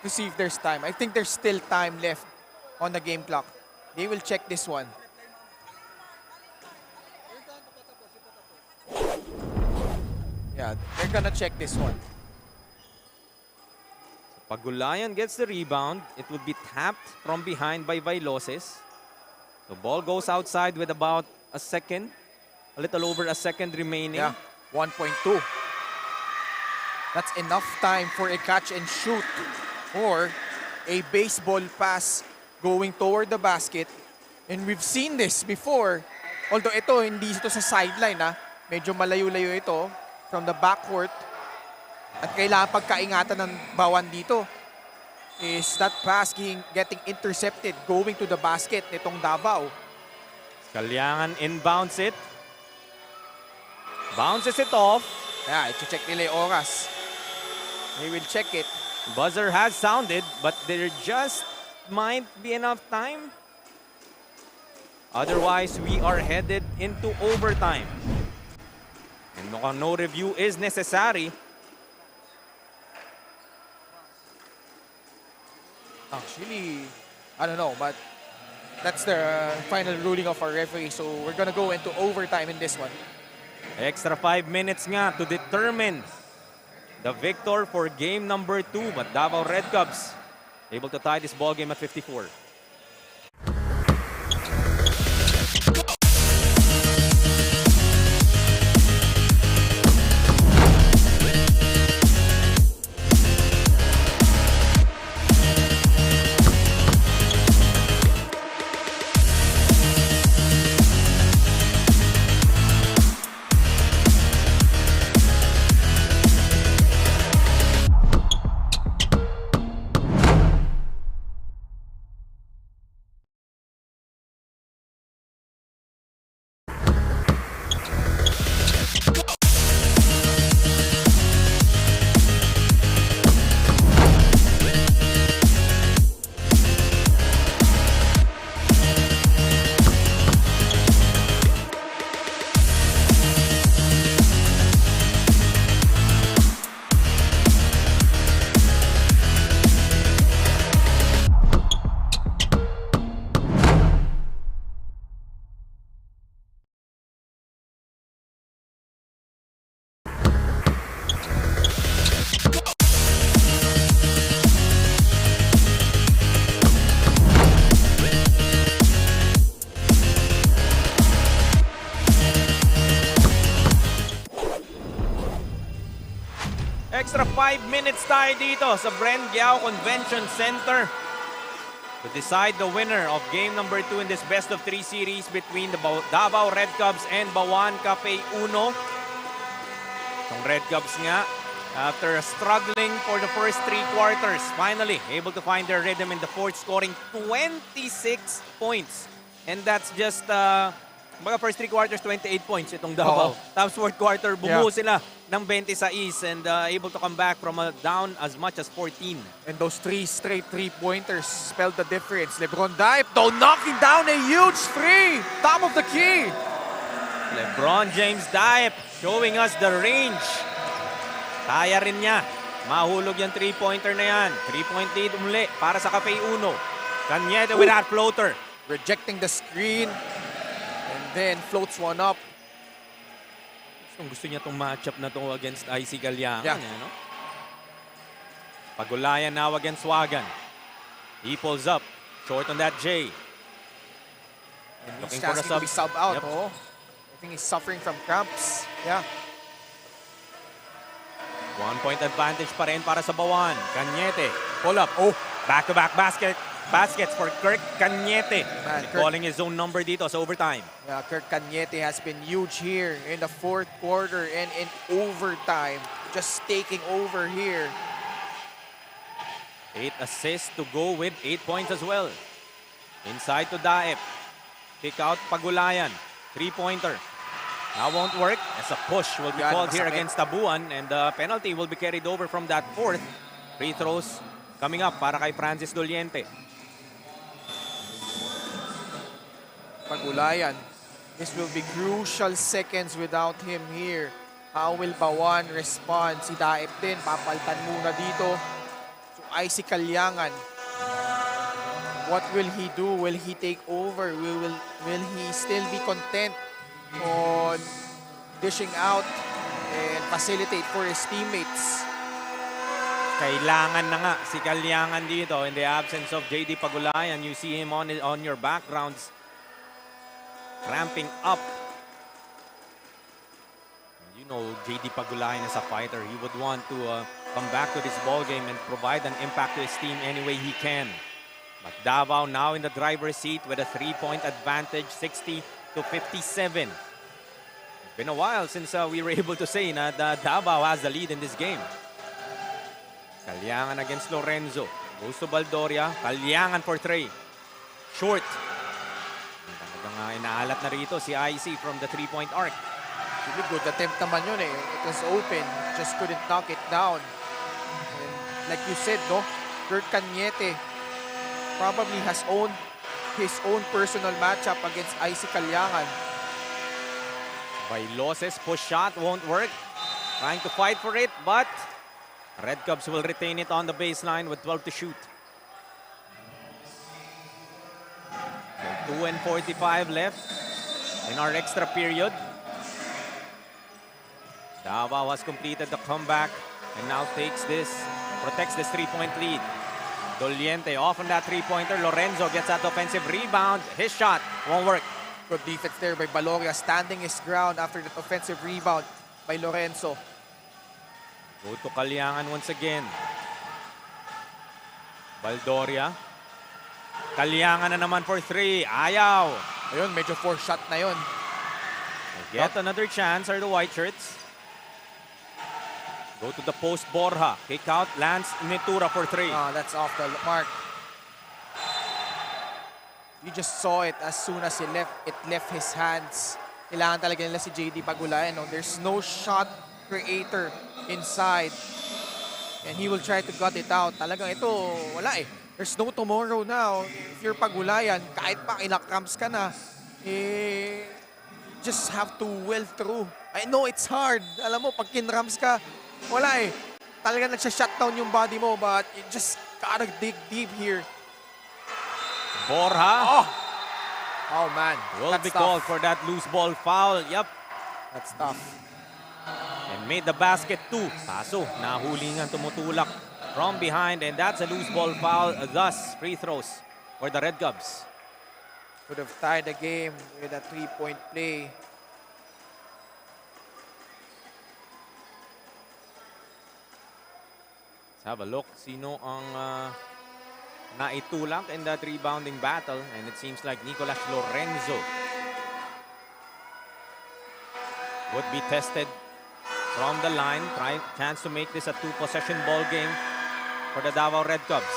to see if there's time. I think there's still time left on the game clock. They will check this one. Yeah, they're gonna check this one. Pagulayan gets the rebound. It would be tapped from behind by Bailoses. The ball goes outside with about a second. A little over a second remaining. Yeah, 1.2. That's enough time for a catch and shoot or a baseball pass going toward the basket. And we've seen this before. Although ito, hindi ito sa sideline. Medyo malayo-layo ito from the backcourt. At kailangan pagkaingatan ng Bauan dito is that pass getting intercepted going to the basket nitong Davao. Kalyangan inbounds it. Bounces it off. Yeah, i-check nila yung oras. They will check it. Buzzer has sounded, but there just might be enough time. Otherwise, we are headed into overtime. And mukhang no review is necessary. Actually, I don't know, but that's the final ruling of our referee. So we're gonna go into overtime in this one. Extra 5 minutes nga to determine the victor for game number 2. But Davao Red Cubs able to tie this ball game at 54. Extra 5 minutes tayo dito sa Bren Guiao Convention Center to decide the winner of game number 2 in this best of 3 series between the Davao Red Cubs and Bauan Cafe Uno. Itong Red Cubs nga, after struggling for the first 3 quarters, finally able to find their rhythm in the fourth, scoring 26 points. And that's just, first 3 quarters, 28 points itong Davao. Tapos fourth quarter, bumuo sila ng 20 sa East and able to come back from down as much as 14. And those 3 straight 3-pointers spelled the difference. LeBron Dive, though, knocking down a huge 3. Top of the key. LeBron James Dive showing us the range. Kaya rin niya. Mahulog yung 3-pointer na yan. 3-point lead umuli para sa Cafe Uno. Cañete with that floater. Rejecting the screen. And then floats one up. Gusto niya itong matchup na to against IC Galiangan. Yeah. No? Pagulayan now against Wagan. He pulls up. Short on that J. And Looking he's for a asking to be sub out. Yep. Oh. I think he's suffering from cramps. Yeah. 1-point advantage pa rin para sa Bauan. Cañete. Pull up. Oh, back-to-back baskets for Kirk Cañete. Calling his own number dito sa overtime. Yeah, Kirk Cañete has been huge here in the fourth quarter and in overtime. Just taking over here. 8 assists to go with 8 points as well. Inside to Daep. Kick out Pagulayan. 3-pointer. That won't work as a push will be called here against Tabuan and the penalty will be carried over from that fourth. Free throws coming up para kay Francis Doliente. Pagulayan. This will be crucial seconds without him here. How will Bauan respond? Si Daep din, papaltan muna dito. So IC Galiangan. What will he do? Will he take over? Will he still be content on dishing out and facilitate for his teammates? Kailangan na nga si Galiangan dito in the absence of JD Pagulayan. You see him on your backgrounds ramping up. You know JD Pagulayan is a fighter. He would want to come back to this ball game and provide an impact to his team any way he can. But Davao now in the driver's seat with a 3-point advantage, 60 to 57. It's been a while since we were able to say that Davao has the lead in this game. Galiangan against Lorenzo. Goes to Baldoria. Galiangan for 3. Short. Talagang inaalat na rito si IC from the 3-point arc. Really good attempt naman yun eh. It was open. Just couldn't knock it down. And like you said, no? Kirk Cañete probably has his own personal matchup against IC Galiangan. Bailoses push shot won't work. Trying to fight for it, but Red Cubs will retain it on the baseline with 12 to shoot. 2:45 left in our extra period. Davao has completed the comeback and now protects this 3-point lead. Doliente off on that 3-pointer. Lorenzo gets that offensive rebound. His shot won't work. Good defense there by Baloria, standing his ground after that offensive rebound by Lorenzo. Go to Galiangan once again. Baldoria. Galiangan na naman for 3. Ayaw. Ayun, medyo 4-shot na yun. Get another chance are the white shirts. Go to the post, Borja. Kick out, Lance Nitura for 3. That's off the mark. You just saw it as soon as it left his hands. Kailangan talaga nila si JD Pagulayan. No? There's no shot creator inside. And he will try to gut it out. Talagang ito, wala eh. There's no tomorrow now. If you're Pagulayan, kahit pa kinakramps ka na, just have to will through. I know it's hard. Alam mo, pag kinrams ka, wala eh. Talagang nagsha-shutdown yung body mo, but you just gotta dig deep here. Borja. Oh man. Will be called for that loose ball foul. Yep. That's tough. And made the basket 2. Kaso, nahulingan tumutulak from behind and that's a loose ball foul. Thus, free throws for the Red Cubs. Could have tied the game with a 3-point play. Let's have a look. Sino ang naitulak in that rebounding battle? And it seems like Nicolas Lorenzo would be tested from the line. Chance to make this a 2-possession ball game for the Davao Red Cubs.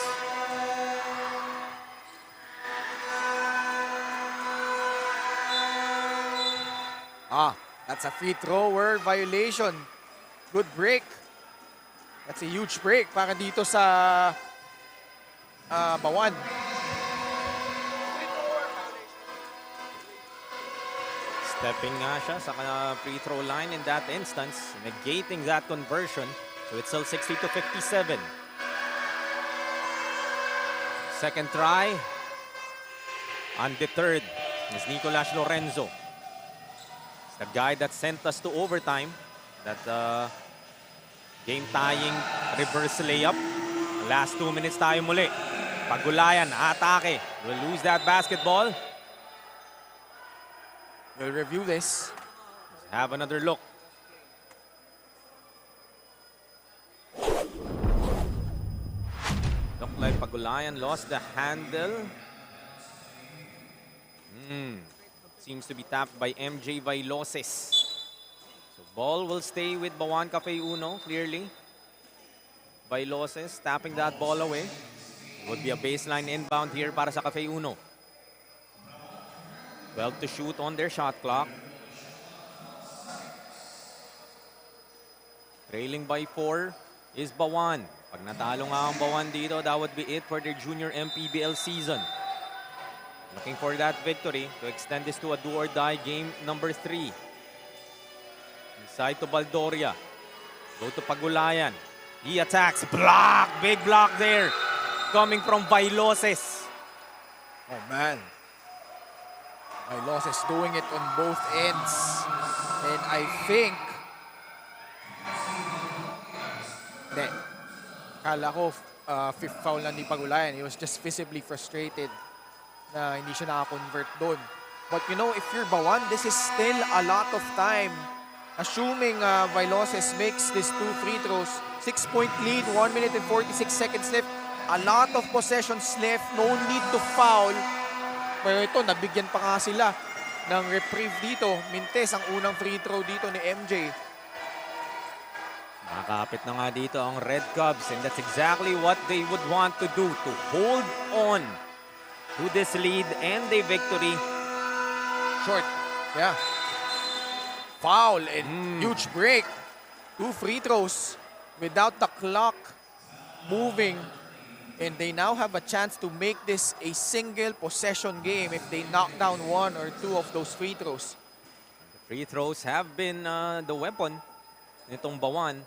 That's a free thrower violation. Good break. That's a huge break para dito sa Bauan. Stepping nga siya sa free throw line in that instance, negating that conversion. So it's still 60-57. Second try. Undeterred is Nicolas Lorenzo. It's the guy that sent us to overtime. That game-tying reverse layup. Last 2 minutes tayo muli. Pagulayan, atake. We'll lose that basketball. We'll review this. Let's have another look. Looked like Pagulayan lost the handle. Seems to be tapped by MJ Vailoses. So ball will stay with Bauan Cafe Uno, clearly. Vailoses tapping that ball away. Would be a baseline inbound here para sa Cafe Uno. 12 to shoot on their shot clock. Trailing by 4 is Bauan. Pag natalo nga ang Bauan dito, that would be it for their junior MPBL season. Looking for that victory to extend this to a do-or-die game number 3. Inside to Baldoria. Go to Pagulayan. He attacks. Block! Big block there. Coming from Vailoses. Oh man. Vailoses doing it on both ends. And I think... Hindi. Kala ko fifth foul lang ni Pagulayan. He was just visibly frustrated na hindi siya nakakonvert doon. But you know, if you're Bauan, this is still a lot of time. Assuming Vailoses makes these 2 free throws, 6-point lead, 1 minute and 46 seconds left. A lot of possessions left, no need to foul. Pero ito, nabigyan pa nga sila ng reprieve dito. Mintes ang unang free throw dito ni MJ. Nakakapit na nga dito ang Red Cubs, and that's exactly what they would want to do, to hold on to this lead and a victory. Short. Yeah. Foul and huge break. 2 free throws without the clock moving. And they now have a chance to make this a single possession game if they knock down 1 or 2 of those free throws. The free throws have been the weapon nitong Bauan.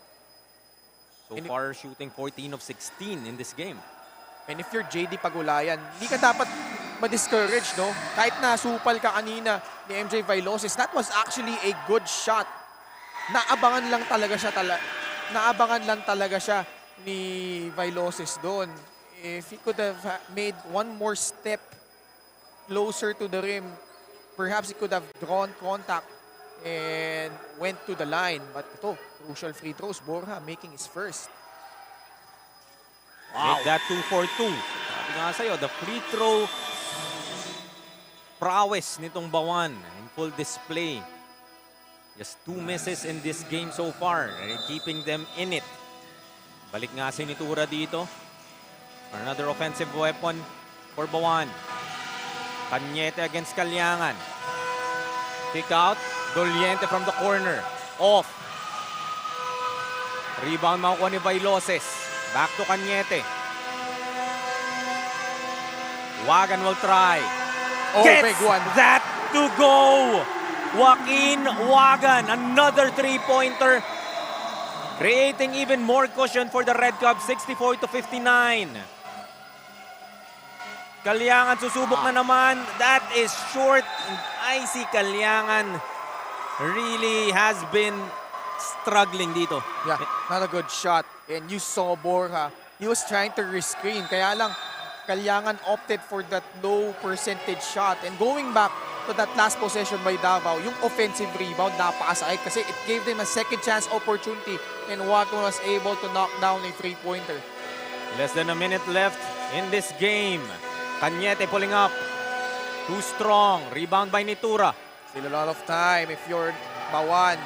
So far, shooting 14 of 16 in this game. And if you're JD Pagulayan, hindi ka dapat ma-discourage, no? Kahit nasupal ka kanina ni MJ Vailoses, that was actually a good shot. Naabangan lang talaga siya ni Vailoses doon. If he could have made one more step closer to the rim, perhaps he could have drawn contact and went to the line. But ito, crucial free throws. Borja making his first. Make that 2 for 2. Sabi nga sa'yo, the free throw prowess nitong Bauan in full display. Just 2 misses in this game so far, keeping them in it. Balik nga si Nitura dito. Another offensive weapon for Bauan. Cañete against Calyangan. Kick out. Doliente from the corner. Off. Rebound makukuha ni Vailoses. Back to Cañete. Wagan will try. Oh, Gets big one. that to go. Joaquin Wagan, another 3-pointer. Creating even more cushion for the Red Cubs, 64-59. Calyangan susubok na naman. That is short. And I see Calyangan really has been struggling dito. Yeah, not a good shot. And you saw Borja, he was trying to rescreen. Kaya lang, Calyangan opted for that low percentage shot. And going back to to that last possession by Davao, yung offensive rebound, napakasakit kasi it gave them a second chance opportunity and Wagon was able to knock down a three-pointer. Less than a minute left in this game. Cañete pulling up. Too strong. Rebound by Nitura. Still a lot of time if you're Bauan.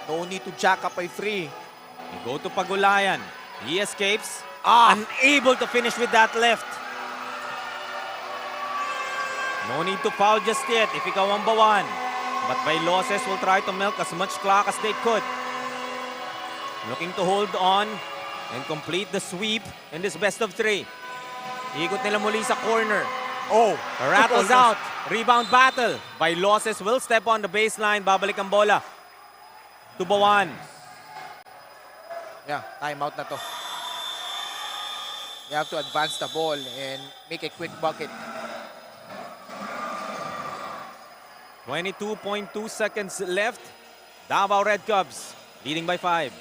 No need to jack up a three. They go to Pagulayan. He escapes. Unable to finish with that left. No need to foul just yet if ikaw ang Bauan. But by losses will try to milk as much clock as they could. Looking to hold on and complete the sweep in this best of three. Ikot nila muli sa corner. Rattles out. Rebound battle. By losses will step on the baseline. Babalik ang bola to Bauan. Yeah, timeout na to. You have to advance the ball and make a quick bucket. 22.2 seconds left. Davao Red Cubs leading by 5.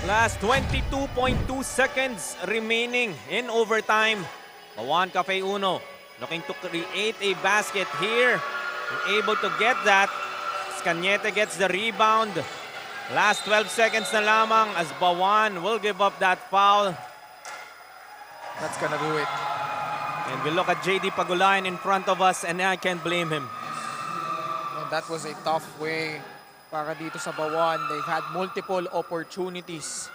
Last 22.2 seconds remaining in overtime. Bauan Cafe Uno looking to create a basket here. Able to get that. Cañete gets the rebound. Last 12 seconds na lamang as Bauan will give up that foul. That's gonna do it. And we look at JD Pagulayan in front of us and I can't blame him. And that was a tough way para dito sa Bauan. They've had multiple opportunities.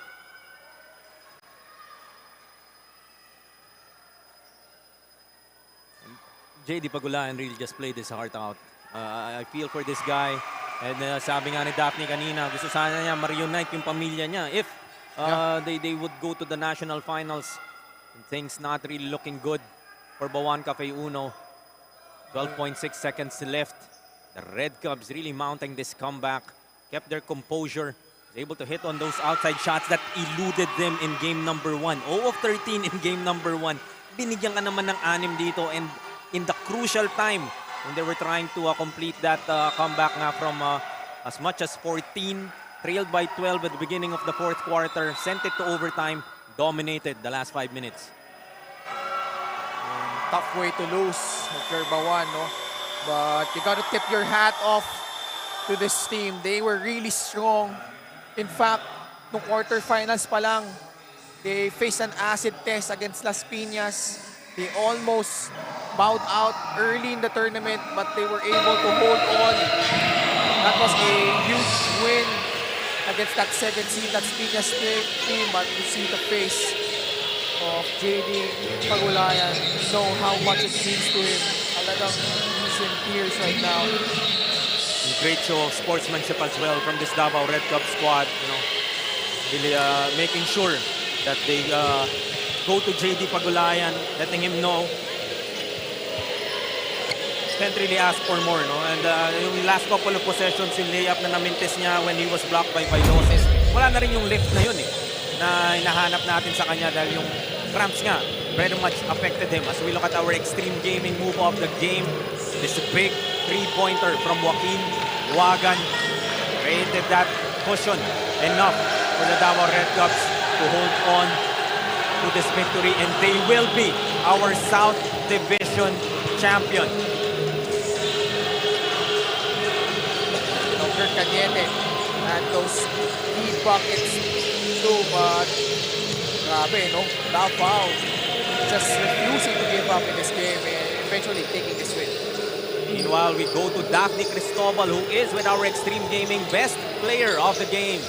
JD Pagulayan really just played his heart out. I feel for this guy. And sabi nga ni Daphne kanina, gusto sana niya ma-reunite yung pamilya niya. If they would go to the national finals, things not really looking good for Bauan Cafe Uno. 12.6 seconds left. The Red Cubs really mounting this comeback. Kept their composure. Was able to hit on those outside shots that eluded them in game number 1. 0 of 13 in game number 1. Binigyan ka naman ng 6 dito and in the crucial time when they were trying to complete that comeback nga from as much as 14, trailed by 12 at the beginning of the fourth quarter, sent it to overtime, dominated the last 5 minutes. Tough way to lose if you're Bauan, no? But you got to tip your hat off to this team. They were really strong. In fact, nung quarterfinals pa lang, they faced an acid test against Las Piñas. They almost bowed out early in the tournament, but they were able to hold on. That was a huge win against that second seed, Las Piñas team. But you see the face of JD Pagulayan, you know how much it means to him. Talagang he's in tears right now. Great show of sportsmanship as well from this Davao Red Cup squad. You know, really making sure that they go to JD Pagulayan, letting him know. Can't really ask for more, no? And yung last couple of possessions, yung layup na namintis niya when he was blocked by Loses, wala na rin yung lift na yun na hinahanap natin sa kanya dahil yung cramps nga very much affected him. As we look at our extreme gaming move of the game, this big three-pointer from Joaquin Wagan created that cushion enough for the Davao Red Cubs to hold on to this victory, and they will be our South Division champion. Dr. Cañete and those key buckets too, but grabe, no? Davao just refusing to give up in this game and eventually taking this win. Meanwhile, we go to Daphne Cristobal, who is with our Extreme Gaming best player of the game.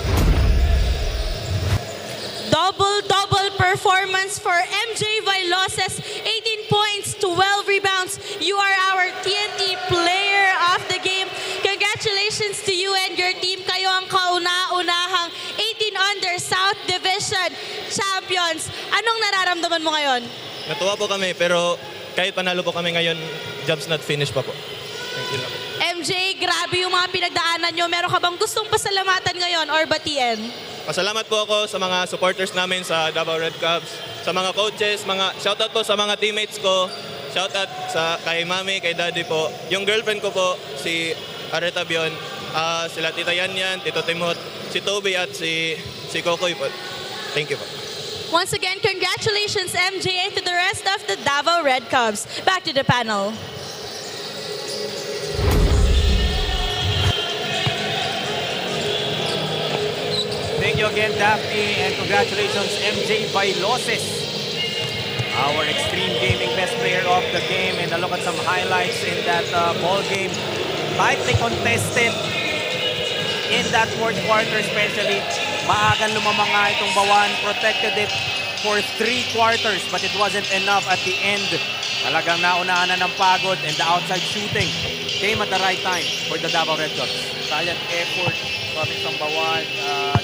Double performance for MJ Vailoses. 18 points, 12 rebounds. You are our TNT player of the game. Congratulations to you and your team. Kayo ang kauna-unahang 18 under South Division champions. Anong nararamdaman mo ngayon? Natuwa po kami, pero kahit panalo po kami ngayon, job's not finished pa po. Thank you lang. MJ, grabe yung mga pinagdaanan nyo. Meron ka bang gustong pasalamatan ngayon or batiin? Pasalamat po ako sa mga supporters namin sa Davao Red Cubs, sa mga coaches, shoutout po sa mga teammates ko, shoutout kay mami, kay daddy po. Yung girlfriend ko po, si Areta Bion, sila Tita Yanyan, Tito Timot, si Toby at si Kokoy po. Thank you po. Once again, congratulations MJ and to the rest of the Davao Red Cubs. Back to the panel. Thank you again, Daphne, and congratulations, MJ Vailoses, our Extreme Gaming best player of the game. And a look at some highlights in that ball game. Tightly contested in that fourth quarter especially. Maagang lumamang nga itong Bauan, protected it for 3 quarters, but it wasn't enough at the end. Talagang naunahan na ng pagod, and the outside shooting came at the right time for the Davao Red Cubs. Valiant effort coming from Bauan.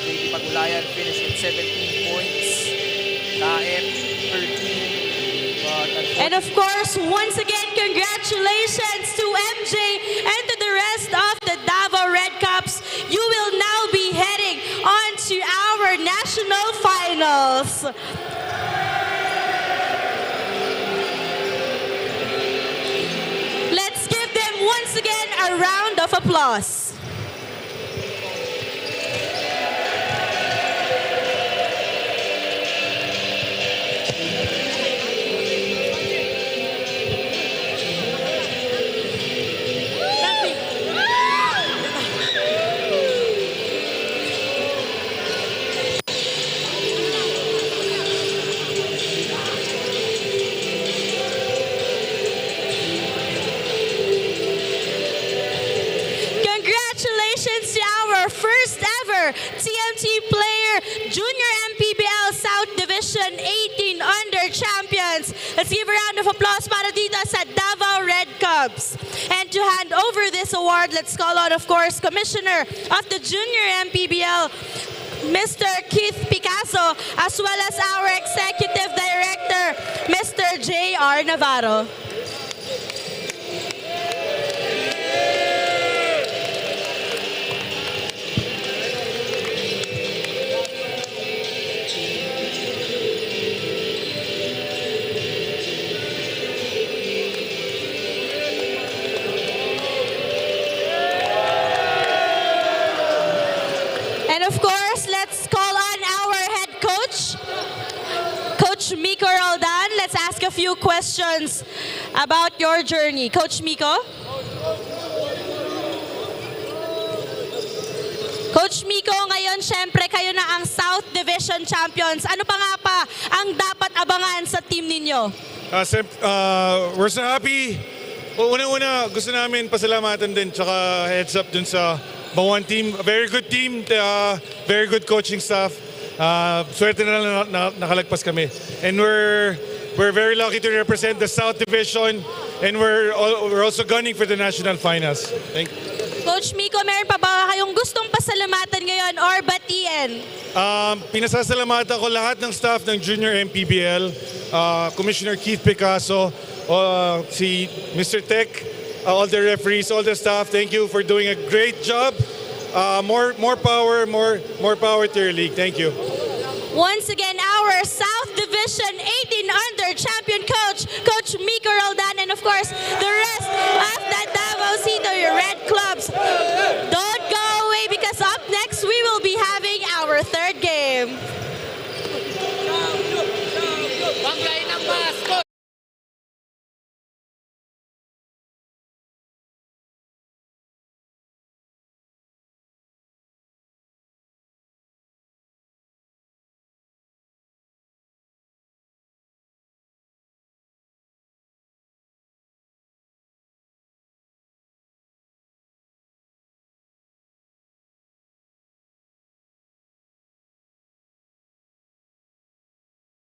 JD Pagulayan finished with 17 points. Naep, 13. And of course, once again, congratulations to MJ and to the rest of the Davao Red Cubs. You will now be heading on to our national finals. Let's give them once again a round of applause. Congratulations to our first ever TMT player, Junior MPBL South Division 18 under champions. Let's give a round of applause para dito sa Davao Red Cubs. And to hand over this award, let's call on, of course, Commissioner of the Junior MPBL, Mr. Keith Picasso, as well as our Executive Director, Mr. J.R. Navarro. And of course, let's call on our head coach, Coach Miko Roldan. Let's ask a few questions about your journey. Coach Miko? Coach Miko, ngayon syempre kayo na ang South Division Champions. Ano pa nga pa ang dapat abangan sa team ninyo? We're so happy. Una-una, gusto namin pasalamatan din, tsaka heads up dun sa Bauan team. A very good team, very good coaching staff. Swerte na lang nakalagpas kami. And we're very lucky to represent the South Division, and we're also gunning for the national finals. Thank you. Coach Miko, meron pa ba kayong gustong pasalamatan ngayon or batiin? Pinasasalamatan ko lahat ng staff ng Junior MPBL, Commissioner Keith Picasso, si Mr. Tech, all the referees, all the staff. Thank you for doing a great job. More power to your league. Thank you. Once again, our South Division 18 under champion coach, Coach Miko Roldan, and of course, the